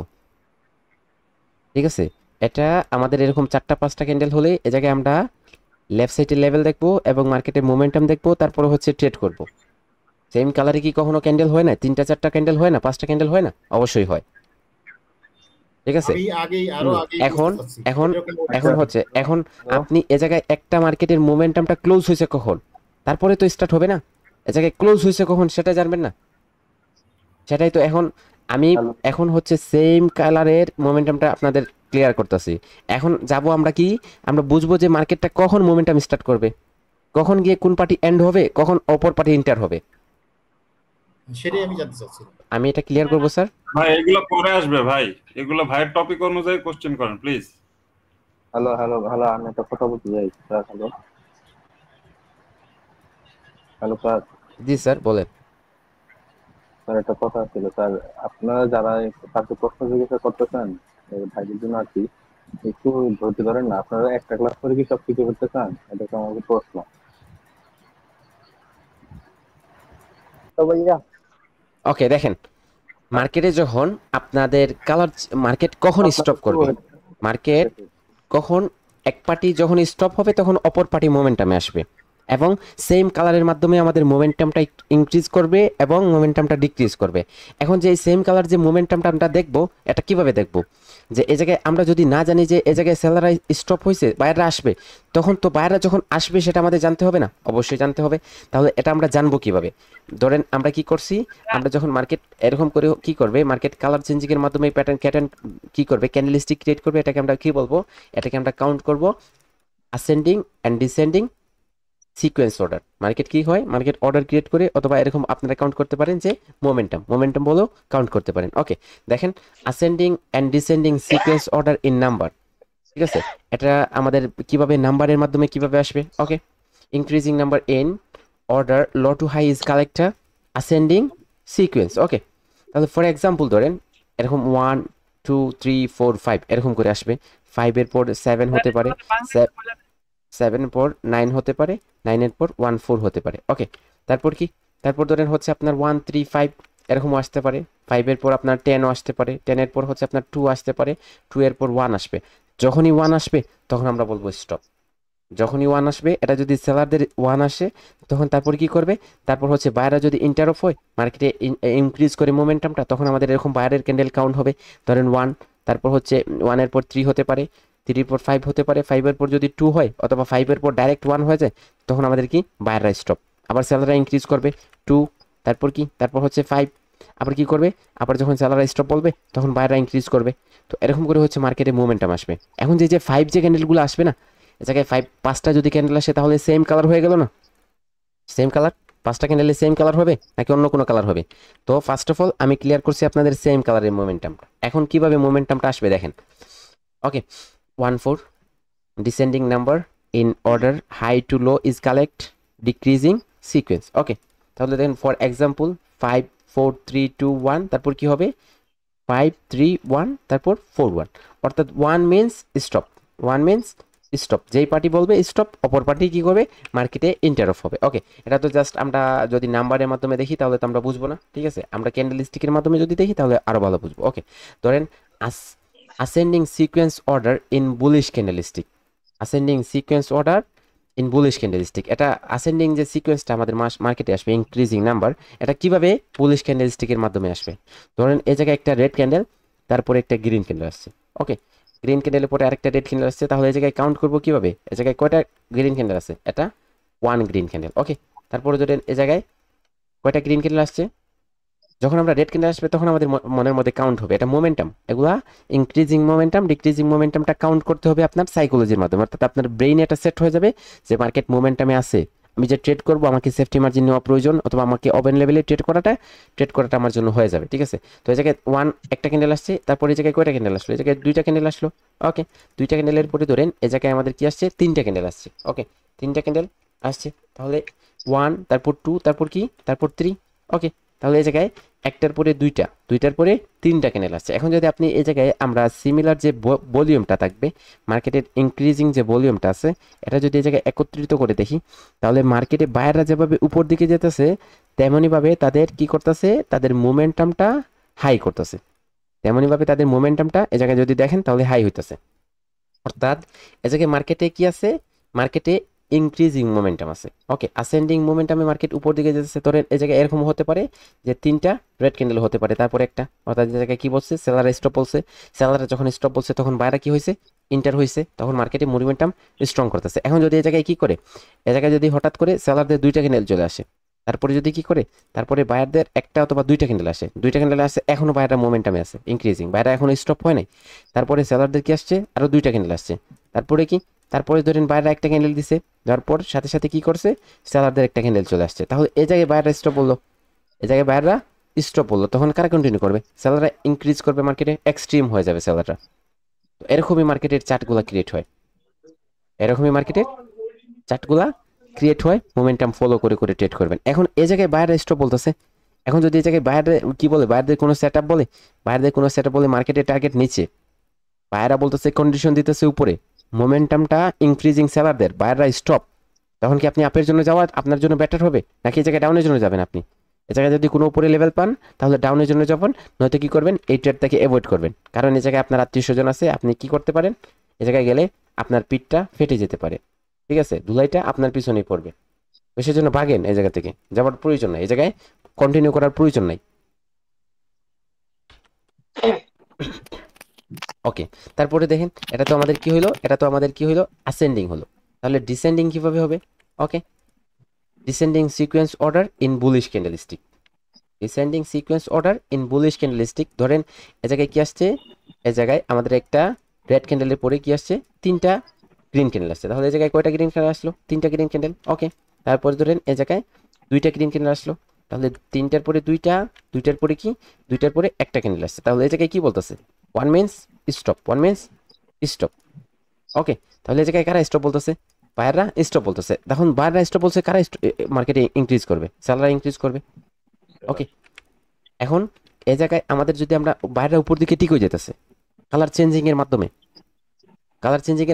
ঠিক আছে, এটা আমাদের এরকম 4টা 5টা ক্যান্ডেল হলে এ জায়গায় আমরা লেফট সাইডে লেভেল দেখবো এবং মার্কেটের মোমেন্টাম দেখবো, তারপর হচ্ছে ট্রেড করব। সেম কালারে কি কখনো ক্যান্ডেল হয় না? 3টা 4টা ক্যান্ডেল হয় না? 5টা ক্যান্ডেল হয় না? অবশ্যই হয়। ঠিক আছে, আমি আগেই আরো আগেই এখন বুঝতে চাচ্ছি। এখন এরকম way এখন আছে। হচ্ছে এখন আপনি এ জায়গায় একটা মার্কেটের মোমেন্টামটা ক্লোজ হয়েছে কখন, তারপরে তো স্টার্ট হবে না? এ জায়গায় ক্লোজ হয়েছে কখন সেটা জানবেন না? সেটাই তো এখন আমি এখন হচ্ছে সেম কালারের মোমেন্টামটা আপনাদের ক্লিয়ার করতেছি। এখন যাব আমরা কি, আমরা বুঝবো যে মার্কেটটা কখন মোমেন্টাম স্টার্ট করবে, কখন গিয়ে কোন পার্টি এন্ড হবে, কখন অপর পার্টি এন্টার হবে, সেটাই আমি জানতে চাচ্ছি। আমি এটা ক্লিয়ার করবো স্যার। ভাই এগুলো পরে আসবে ভাই, এগুলো ভাইয়ের টপিক অনুযায়ী কোশ্চেন করেন প্লিজ। হ্যালো হ্যালো হ্যালো, আমি একটা কথা বলতে চাই স্যার। Hello hello sir. জি স্যার বলেন। স্যার একটা কথা ছিল স্যার, আপনারা যারা তাকে প্রশ্ন জিজ্ঞাসা করতেছেন ভাইদের জন্য আর কি, একটু ধৈর্য ধরেন না। আপনারা একটা ক্লাস করে কি সব শিখে ফেলতে চান? এটা তো আমাদের প্রশ্ন। তো ভাইয়া ওকে দেখেন, মার্কেটে যখন আপনাদের কালার মার্কেট কখন স্টপ করবে, মার্কেট কখন এক পার্টি যখন স্টপ হবে তখন অপর পার্টি মোমেন্টামে আসবে এবং সেম কালারের মাধ্যমে আমাদের মোমেন্টামটা ইনক্রিজ করবে এবং মোমেন্টামটা ডিক্রিজ করবে। এখন যে এই সেম কালার যে মোমেন্টামটা আমরা দেখবো, এটা কিভাবে দেখবো? যে এই জায়গায় আমরা যদি না জানি যে এই জায়গায় সেলাররা স্টপ হয়েছে, বায়াররা আসবে, তখন তো বায়াররা যখন আসবে সেটা আমাদের জানতে হবে না? অবশ্যই জানতে হবে। তাহলে এটা আমরা জানবো কিভাবে? ধরেন আমরা কি করছি, আমরা যখন মার্কেট এরকম করে কি করবে, মার্কেট কালার চেঞ্জিং এর মাধ্যমে প্যাটার্ন কি করবে, ক্যান্ডেলস্টিক ক্রিয়েট করবে। এটাকে আমরা কি বলবো? এটাকে আমরা কাউন্ট করব ascending and descending sequence order. Market কি হয়, মার্কেট অর্ডার ক্রিয়েট করে, অথবা এরকম আপনারা কাউন্ট করতে পারেন যে মোমেন্টাম বলেও কাউন্ট করতে পারেন। ওকে দেখেন, ascending and descending sequence order in number. ঠিক আছে, এটা আমাদের কিভাবে নাম্বারের মাধ্যমে কিভাবে আসবে? Okay, increasing number in order low to high is collector ascending sequence. Okay, তাহলে ফর এক্সাম্পল ধরেন এরকম 1 2 3 4 5 এরকম করে আসবে। 5 এর পর 7 হতে পারে, 7 এর পর 9 হতে পারে, 9 এর পর 1 4 হতে পারে। ওকে, তারপর কি, তারপর ধরেন হচ্ছে আপনার 1 3 5 এরকম আসতে পারে। 5 এর পর আপনার 10ও আসতে পারে, 10 এর পর হচ্ছে আপনার 2 আসতে পারে, 2 এর পর 1 আসবে। যখনই 1 আসবে তখন আমরা বলবো স্টপ। যখনই 1 আসবে, এটা যদি সেলারদের 1 আসে তখন তারপর কি করবে, তারপর হচ্ছে বায়াররা যদি ইন্টারঅফ হয়, মার্কেটে ইনক্রিজ করে মোমেন্টামটা, তখন আমাদের এরকম বায়ারের ক্যান্ডেল কাউন্ট হবে। ধরেন 1, তারপর হচ্ছে 1 এর পর 3 হতে পারে, 3 এর পর 5 হতে পারে, 5 এর পর যদি 2 হয় অথবা 5 এর পর ডাইরেক্ট 1 হয়ে যায়, তখন আমাদের কি বায়াররা স্টপ। আবার সেলাররা ইনক্রিজ করবে 2, তারপর কি, তারপর হচ্ছে 5, আবার কি করবে, আবার যখন সেলাররা স্টপ বলবে তখন বায়াররা ইনক্রিজ করবে। তো এরকম করে হচ্ছে মার্কেটে মোমেন্টাম আসবে। এখন যে 5 যে ক্যান্ডেলগুলো আসবে না, এ জায়গায় 5টা যদি ক্যান্ডেল আসে তাহলে সেম কালার হয়ে গেল না? সেম কালার, 5টা ক্যান্ডেলে সেম কালার হবে নাকি অন্য কোনো কালার হবে? তো ফার্স্ট অফ অল আমি ক্লিয়ার করছি আপনাদের সেম কালারের মোমেন্টামটা। এখন কিভাবে মোমেন্টামটা আসবে দেখেন। Okay, 1 4 descending number in order high to low is collect decreasing sequence. Okay, তাহলে দেখেন ফর এক্সাম্পল 5 4 3 2 1, তারপর কি হবে 5 3 1, তারপর 4 1, অর্থাৎ 1 মিনস স্টপ, 1 মিনস স্টপ। যেই পার্টি বলবে স্টপ, অপর পার্টি কি করবে, মার্কেটে ইন্টারঅফ হবে। ওকে, এটা তো জাস্ট আমরা যদি নাম্বারের মাধ্যমে দেখি তাহলে তো আমরা বুঝবো না। ঠিক আছে, আমরা ক্যান্ডেলস্টিকের মাধ্যমে যদি দেখি তাহলে আরো ভালো বুঝবো। ওকে, ধরেন ascending sequence order in bullish candlestick, ascending sequence order in bullish candlestick। এটা ascending যে সিকোয়েন্সটা আমাদের মার্কেটে আসবে, ইনক্রিজিং নাম্বার, এটা কিভাবে বুলিশ ক্যান্ডেলস্টিকের মাধ্যমে আসবে? ধরেন এই জায়গায় একটা রেড ক্যান্ডেল, তারপরে একটা গ্রিন ক্যান্ডেল আসছে। ওকে, গ্রিন ক্যান্ডেলের পরে আরেকটা রেড ক্যান্ডেল আসছে, তাহলে এই জায়গায় কাউন্ট করবো কিভাবে? এই জায়গায় কয়টা গ্রিন ক্যান্ডেল আছে? এটা 1 গ্রিন ক্যান্ডেল। ওকে, তারপরে ধরেন এই জায়গায় কয়টা গ্রিন ক্যান্ডেল আসছে, যখন আমরা রেড ক্যান্ডেল আসবে তখন আমাদের মনের মধ্যে কাউন্ট হবে, এটা মোমেন্টাম, এগুলা ইনক্রিজিং মোমেন্টাম ডিক্রিজিং মোমেন্টামটা কাউন্ট করতে হবে আপনার সাইকোলজির মাধ্যমে, অর্থাৎ আপনার ব্রেইনে এটা সেট হয়ে যাবে যে মার্কেট মোমেন্টামে আছে, আমি যে ট্রেড করবো আমাকে সেফটি মার্জিন নেওয়া প্রয়োজন, অথবা আমাকে ওপেন লেভেলে ট্রেড করাটা আমার জন্য হয়ে যাবে, ঠিক আছে। তো এই জায়গায় একটা ক্যান্ডেল আসছে, তারপরে এই জায়গায় কয়টা ক্যান্ডেল আসলো, এই জায়গায় দুইটা ক্যান্ডেল আসলো, ওকে। দুইটা ক্যান্ডেলের পরে ধরেন এই জায়গায় আমাদের কি আসছে, তিনটা ক্যান্ডেল আসছে, ওকে। তিনটা ক্যান্ডেল আসছে, তাহলে 1, তারপর 2, তারপর কি, তারপর 3, ওকে। তাহলে এই জায়গায় একটার পরে দুইটার পরে তিনটা ক্যান্ডেল আসছে। এখন যদি আপনি এই জায়গায় আমরা সিমিলার যে ভলিউমটা থাকবে, মার্কেটের ইনক্রিজিং যে ভলিউমটা আছে, এটা যদি এই জায়গায় একত্রিত করে দেখি, তাহলে মার্কেটে বায়াররা যেভাবে উপর দিকে যেতেছে তেমনইভাবে তাদের কি করতেছে, তাদের মোমেন্টামটা হাই করতেছে, তেমনইভাবে তাদের মোমেন্টামটা এই জায়গায় যদি দেখেন তাহলে হাই হইতেছে, অর্থাৎ এই জায়গায় মার্কেটে কি আছে, মার্কেটে ইনক্রিজিং মোমেন্টাম আছে, ওকে। আসেন্ডিং মোমেন্টামে মার্কেট উপর দিকে যেতেছে, ধরেন এই জায়গায় এরকম হতে পারে যে তিনটা রেড ক্যান্ডেল হতে পারে, তারপরে একটা, অর্থাৎ এই জায়গায় কি বলছে, সেলার স্টপ বলছে, সেলাররা যখন স্টপ বলছে তখন বাইরে কি হয়েছে, ইন্টার হয়েছে, তখন মার্কেটে মোমেন্টাম স্ট্রং করতেছে। এখন যদি এই জায়গায় কি করে, এই জায়গায় যদি হঠাৎ করে সেলারদের দুইটা ক্যান্ডেল চলে আসে, তারপরে যদি কি করে, তারপরে বায়ারদের একটা অথবা দুইটা ক্যান্ডেল আসে, এখনো বায়াররা মোমেন্টামে আছে ইনক্রিজিং, বায়াররা এখনো স্টপ হয় নাই, তারপরে সেলারদের কি আসছে, আরো দুইটা ক্যান্ডেল আসছে, তারপরে কি, তারপরে ধরেন বায়াররা একটা ক্যান্ডেল দিছে, যার পর সাথে সাথে কি করছে, সেলারদের একটা ক্যান্ডেল চলে আসছে, তাহলে এই জায়গায় বায়াররা স্টপ বললো, এই জায়গায় বায়াররা স্টপ বললো, তখন কারা কন্টিনিউ করবে, সেলাররা ইনক্রিজ করবে, মার্কেটে এক্সট্রিম হয়ে যাবে সেলাররা। এরকমই মার্কেটের চার্টগুলা ক্রিয়েট হয়, মোমেন্টাম ফলো করে করে ট্রেড করবেন। এখন এই জায়গায় বায়াররা স্টপ বলতেছে, এখন যদি এই জায়গায় বায়াররা কি বলে, বায়ারদের কোনো সেট আপ বলে, মার্কেটের টার্গেট নিচে, বায়াররা বলতেছে কন্ডিশন দিতেছে উপরে, মোমেন্টামটা ইনক্রিজিং সেলারদের, বায়াররা স্টপ, তখন কি আপনি আপের জন্য যাওয়া আপনার জন্য বেটার হবে, নাকি এই জায়গায় ডাউনের জন্য যাবেন আপনি? এই জায়গায় যদি কোনো উপরে লেভেল পান তাহলে ডাউনের জন্য যাবেন, নয়তো কি করবেন, এই ট্রেডটাকে অ্যাভয়েড করবেন, কারণ এই জায়গায় আপনার আত্মীয় স্বজন আছে, আপনি কি করতে পারেন, এই জায়গায় গেলে আপনার পিঠটা ফেটে যেতে পারে, ঠিক আছে, ধুলাইটা আপনার পিছনেই পড়বে, তো সেজন্য ভাগেন, এই জায়গা থেকে যাওয়ার প্রয়োজন নাই, এই জায়গায় কন্টিনিউ করার প্রয়োজন নাই, ওকে। তারপরে দেখেন এটা তো আমাদের কি হইলো, অ্যাসেন্ডিং হলো, তাহলে ডিসেন্ডিং কিভাবে হবে, okay. Descending sequence order in bullish candlestick, ধরেন এই জায়গায় কি আসছে, এই জায়গায় আমাদের একটা রেড ক্যান্ডেলের পরে কি আসছে, তিনটা গ্রিন ক্যান্ডেল আসছে, তাহলে এই জায়গায় কয়টা গ্রিন ক্যান্ডেল আসলো, তিনটা গ্রিন ক্যান্ডেল, ওকে। তারপরে ধরেন এই জায়গায় দুইটা গ্রিন ক্যান্ডেল আসলো, তাহলে তিনটার পরে দুইটার পরে কি, দুইটার পরে একটা ক্যান্ডেল আসছে, তাহলে এই জায়গায় কি বলতেছে, ওয়ান মিন্স স্টপ, ওকে। তাহলে এই জায়গায় কারা স্টপ বলতেছে, বায়াররা স্টপ বলতেছে, তখন বায়াররা স্টপ বলছে, কারা মার্কেটে ইনক্রিজ করবে, সেলাররা ইনক্রিজ করবে, ওকে। এখন এই জায়গায় আমাদের যদি আমরা বায়াররা উপর দিকে ঠিক হয়ে যেতেছে কালার চেঞ্জিং এর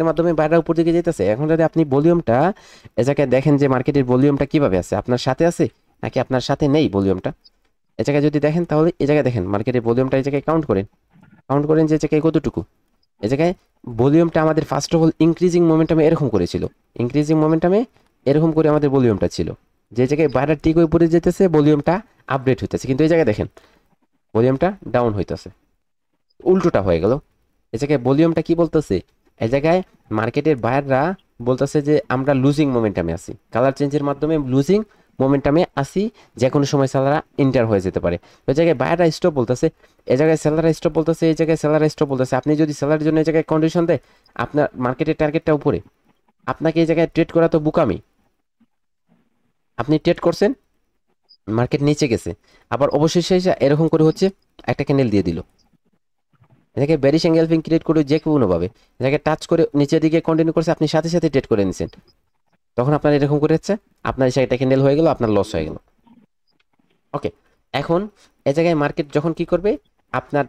মাধ্যমে বায়াররা উপর দিকে যেতেছে, এখন যদি আপনি ভলিউমটা এই জায়গায় দেখেন যে মার্কেটের ভলিউমটা কিভাবে আছে, আপনার সাথে আছে নাকি আপনার সাথে নেই ভলিউমটা, এই জায়গায় যদি দেখেন তাহলে এই জায়গায় দেখেন মার্কেটের ভলিউমটা এই জায়গায় কাউন্ট করেন যে জায়গায় কতটুকু, এই জায়গায় ভলিউমটা আমাদের ফার্স্ট অফ অল ইনক্রিজিং মোমেন্টামে এরকম করেছিল, এরকম করে আমাদের ভলিউমটা ছিল, যে জায়গায় বায়াররা ঠিক হয়ে পড়ে যেতেছে ভলিউমটা আপডেট হইতেছে, কিন্তু এই জায়গায় দেখেন ভলিউমটা ডাউন হইতেছে, উল্টোটা হয়ে গেল, এই জায়গায় ভলিউমটা কি বলতেছে, এই জায়গায় মার্কেটের বায়াররা বলতেছে যে আমরা লুজিং মোমেন্টামে আছি, কালার চেঞ্জের মাধ্যমে লুজিং মোমেন্টামে আসি, যে কোনো সময় সেলাররা ইন্টার হয়ে যেতে পারে, ওই জায়গায় বায়াররা স্টপ বলতেছে, এই জায়গায় সেলাররা স্টপ বলতেছে, এই জায়গায় সেলাররা স্টপ বলতেছে। আপনি যদি সেলারের জন্য এই জায়গায় কন্ডিশন দেয়, আপনার মার্কেটের টার্গেটটা উপরে, আপনাকে এই জায়গায় ট্রেড করা তো বুকামি, আপনি ট্রেড করছেন, মার্কেট নিচে গেছে, আবার অবশেষে এসে এরকম করে হচ্ছে একটা ক্যান্ডেল দিয়ে দিল, এটাকে বেরিশ এঙ্গেলফিং ক্রিয়েট করে যে কোনোভাবে এটাকে টাচ করে নিচের দিকে কন্টিনিউ করছে, আপনি সাথে সাথে ট্রেড করে নিছেন, তখন আপনার এরকম করে হচ্ছে আপনার একটা ক্যান্ডেল হয়ে গেল, আপনার লস হয়ে গেল, ওকে। এখন এই জায়গায় মার্কেট যখন কি করবে, আপনার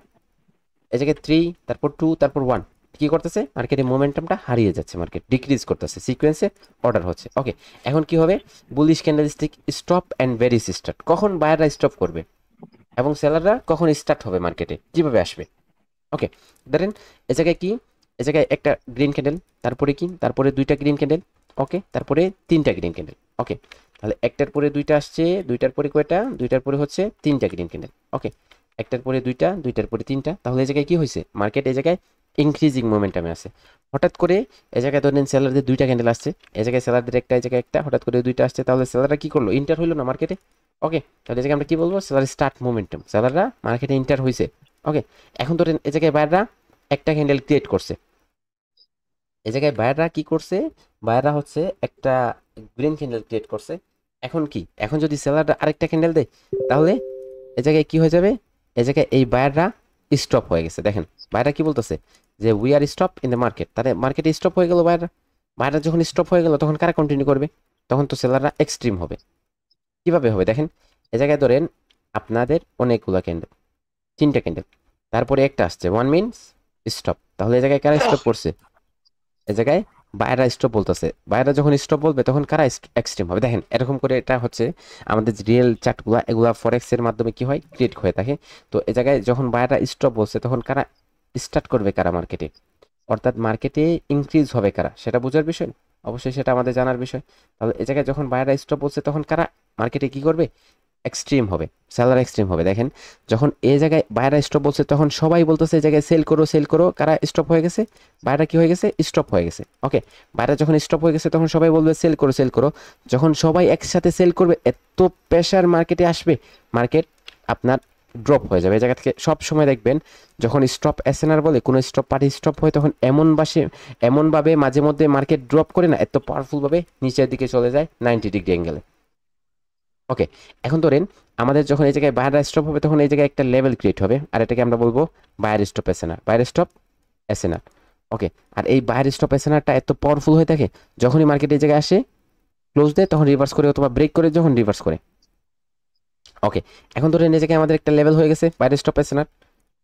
এই জায়গায় 3, তারপর 2, তারপর 1 কি করতেছে, মার্কেটের মোমেন্টামটা হারিয়ে যাচ্ছে, মার্কেট ডিক্রিজ করতেছে, সিকোয়েন্সে অর্ডার হচ্ছে, ওকে। এখন কি হবে, bullish candlestick stop and ভেরিস start, কখন বায়াররা স্টপ করবে এবং সেলাররা কখন স্টার্ট হবে, মার্কেটে কিভাবে আসবে, ওকে। ধরেন এই জায়গায় কি, এই জায়গায় একটা গ্রিন ক্যান্ডেল, তারপরে কি, তারপরে দুইটা গ্রিন ক্যান্ডেল, ওকে, তারপরে তিনটা গ্রিন ক্যান্ডেল, ওকে। তাহলে একটার পরে দুইটা আসছে, দুইটার পরে কয়টা, দুইটার পরে হচ্ছে তিনটা গ্রিন ক্যান্ডেল, ওকে। একটার পরে দুইটার পরে তিনটা, তাহলে এই জায়গায় কি হয়েছে, মার্কেট এই জায়গায় ইনক্রিজিং মোমেন্টামে আছে। হঠাৎ করে এই জায়গায় ধরেন সেলারদের দুইটা ক্যান্ডেল আসছে, এই জায়গায় সেলারদের একটা, এই জায়গায় একটা, হঠাৎ করে দুইটা আসছে, তাহলে সেলাররা কি করলো? ইন্টার হইলো না মার্কেটে। ওকে, তাহলে এই জায়গায় আমরা কি বলবো? সেলার স্টার্ট মোমেন্টাম, সেলাররা মার্কেটে ইন্টার হয়েছে। ওকে, এখন ধরেন এই জায়গায় বায়াররা একটা ক্যান্ডেল ক্রিয়েট করছে, এই জায়গায় বায়াররা কি করছে? বায়াররা হচ্ছে একটা গ্রিন ক্যান্ডেল ক্রিয়েট করছে। এখন কি? এখন যদি সেলাররা আরেকটা ক্যান্ডেল দেয়, তাহলে এই জায়গায় কি হয়ে যাবে? এই জায়গায় এই বায়াররা স্টপ হয়ে গেছে। দেখেন বায়াররা কি বলতেছে যে we are stop in the market, তাহলে মার্কেটে স্টপ হয়ে গেল বায়াররা। বায়াররা যখন স্টপ হয়ে গেল তখন কারা কন্টিনিউ করবে? তখন তো সেলাররা এক্সট্রিম হবে। কিভাবে হবে দেখেন, এই জায়গায় ধরেন আপনাদের অনেকগুলো ক্যান্ডেল, 3টা ক্যান্ডেল, তারপরে একটা আসছে, 1 মিনস স্টপ, তাহলে এই জায়গায় কারা স্টপ করছে? এই জায়গায় বায়াররা স্টপ বলতেছে। বায়াররা যখন স্টপ বলবে তখন কারা এক্সট্রিম হবে? দেখেন এরকম করে এটা হচ্ছে আমাদের যে রিয়েল চার্টগুলো, এগুলা ফরেক্সের মাধ্যমে কি হয়? ক্রিয়েট হয়ে থাকে। তো এই জায়গায় যখন বায়াররা স্টপ বলছে তখন কারা স্টার্ট করবে? কারা মার্কেটে, অর্থাৎ মার্কেটে ইনক্রিজ হবে কারা, সেটা বোঝার বিষয়, অবশ্যই সেটা আমাদের জানার বিষয়। তাহলে এই জায়গায় যখন বায়াররা স্টপ বলছে তখন কারা মার্কেটে কি করবে? এক্সট্রিম হবে, সেলার এক্সট্রিম হবে। দেখেন যখন এই জায়গায় বায়াররা স্টপ বলছে তখন সবাই বলতেছে এই জায়গায় সেল করো সেল করো, কারা স্টপ হয়ে গেছে? বায়াররা কি হয়ে গেছে? স্টপ হয়ে গেছে। ওকে, বায়াররা যখন স্টপ হয়ে গেছে তখন সবাই বলবে সেল করো সেল করো। যখন সবাই একসাথে সেল করবে, এত প্রেশার মার্কেটে আসবে, মার্কেট আপনার ড্রপ হয়ে যাবে। এই জায়গা থেকে সব সময় দেখবেন যখন স্টপ এসএনআর বলে, কোনো স্টপ পার্টি স্টপ হয়, তখন এমনভাবে মাঝে মধ্যে মার্কেট ড্রপ করে না, এত পাওয়ারফুলভাবে নিচের দিকে চলে যায় 90 ডিগ্রি অ্যাঙ্গেলে। ওকে, এখন ধরেন আমাদের যখন এই জায়গায় বায়ার স্টপ হবে তখন এই জায়গায় একটা লেভেল ক্রিয়েট হবে, আর এটাকে আমরা বলবো buyer stop SNR, buyer stop SNR. Okay, আর এই বায়ার স্টপ এসএনআরটা এত পাওয়ারফুল হয়ে থাকে, যখনই মার্কেট এই জায়গায় আসে ক্লোজ দেয় তখন রিভার্স করে অথবা ব্রেক করে যখন রিভার্স করে। ওকে, এখন ধরেন এই জায়গায় আমাদের একটা লেভেল হয়ে গেছে বায়ার স্টপ এসএনআর।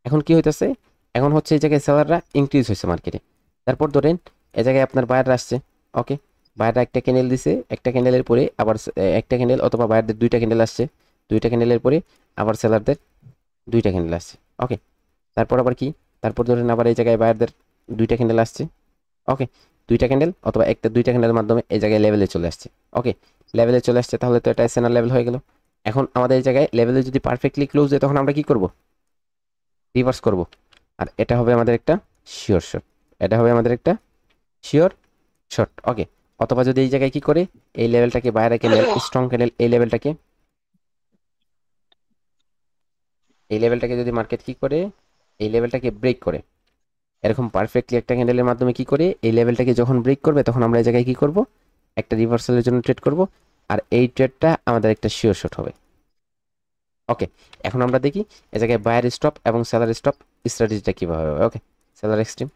এখন কি হইতেছে? এখন হচ্ছে এই জায়গায় সেলাররা ইনক্রিজ হয়েছে মার্কেটে। তারপর ধরেন এই জায়গায় আপনার বায়াররা আসছে। ওকে, বায়াররা একটা ক্যান্ডেল দিছে, একটা ক্যান্ডেলের পরে আবার একটা ক্যান্ডেল অথবা বায়ারদের দুইটা ক্যান্ডেল আসছে, দুইটা ক্যান্ডেলের পরে আবার সেলারদের দুইটা ক্যান্ডেল আসছে। ওকে, তারপর আবার কি? তারপর ধরেন আবার এই জায়গায় বায়ারদের দুইটা ক্যান্ডেল আসছে। ওকে, দুইটা ক্যান্ডেল অথবা দুইটা ক্যান্ডেলের মাধ্যমে এই জায়গায় লেভেলে চলে আসছে। ওকে, লেভেলে চলে আসছে, তাহলে তো এটা এসএনআর লেভেল হয়ে গেল। এখন আমাদের এই জায়গায় লেভেলে যদি পারফেক্টলি ক্লোজ দেয় তখন আমরা কি করব? রিভার্স করব, আর এটা হবে আমাদের একটা শিওর শট, এটা হবে আমাদের একটা শিওর শট। ওকে, অথবা যদি এই জায়গায় কি করে, এই লেভেলটাকে বাইরে ক্যান্ডেল, স্ট্রং ক্যান্ডেল, এই লেভেলটাকে যদি মার্কেট কি করে, এই লেভেলটাকে ব্রেক করে, এরকম পারফেক্টলি একটা ক্যান্ডেলের মাধ্যমে কি করে এই লেভেলটাকে যখন ব্রেক করবে তখন আমরা এই জায়গায় কি করব? একটা রিভার্সালের জন্য ট্রেড করব, আর এই ট্রেডটা আমাদের একটা শিওর শট হবে। ওকে, এখন আমরা দেখি এই জায়গায় বায়ার স্টপ এবং সেলার স্টপ স্ট্র্যাটেজিটা কীভাবে হবে। Okay, seller extreme,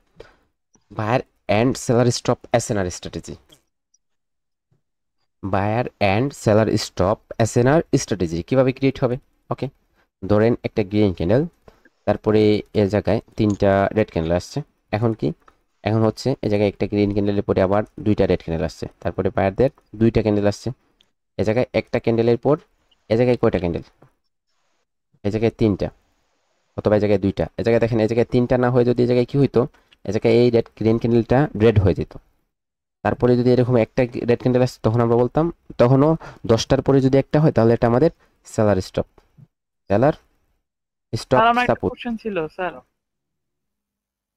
buyer and seller stop SNR strategy, buyer and seller stop SNR strategy কীভাবে ক্রিয়েট হবে? ওকে, ধরেন একটা গ্রিন ক্যান্ডেল, তারপরে এর জায়গায় 3টা রেড ক্যান্ডেল আসছে। এখন কি? এখন হচ্ছে এই জায়গায় একটা গ্রিন ক্যান্ডেলের পরে আবার 2টা রেড ক্যান্ডেল আসছে, তারপরে বায়ারদের 2টা ক্যান্ডেল আসছে। এ জায়গায় একটা ক্যান্ডেলের পর এ জায়গায় কয়টা ক্যান্ডেল? এ জায়গায় 3টা, অথবা এই জায়গায় 2টা। এই জায়গায় দেখেন এই জায়গায় 3টা না হয়ে যদি এই জায়গায় কি হইতো, এই জায়গায় এই গ্রিন ক্যান্ডেলটা রেড হয়ে যেত। তারপরে যদি এরকম একটা রেড ক্যান্ডেল আসছে তখন আমরা বলতাম, তখনও 10টার পরে যদি একটা হয় তাহলে এটা আমাদের seller stop, seller stop sir আমার একটা সাপোর্ট। কোশ্চেন ছিল স্যার,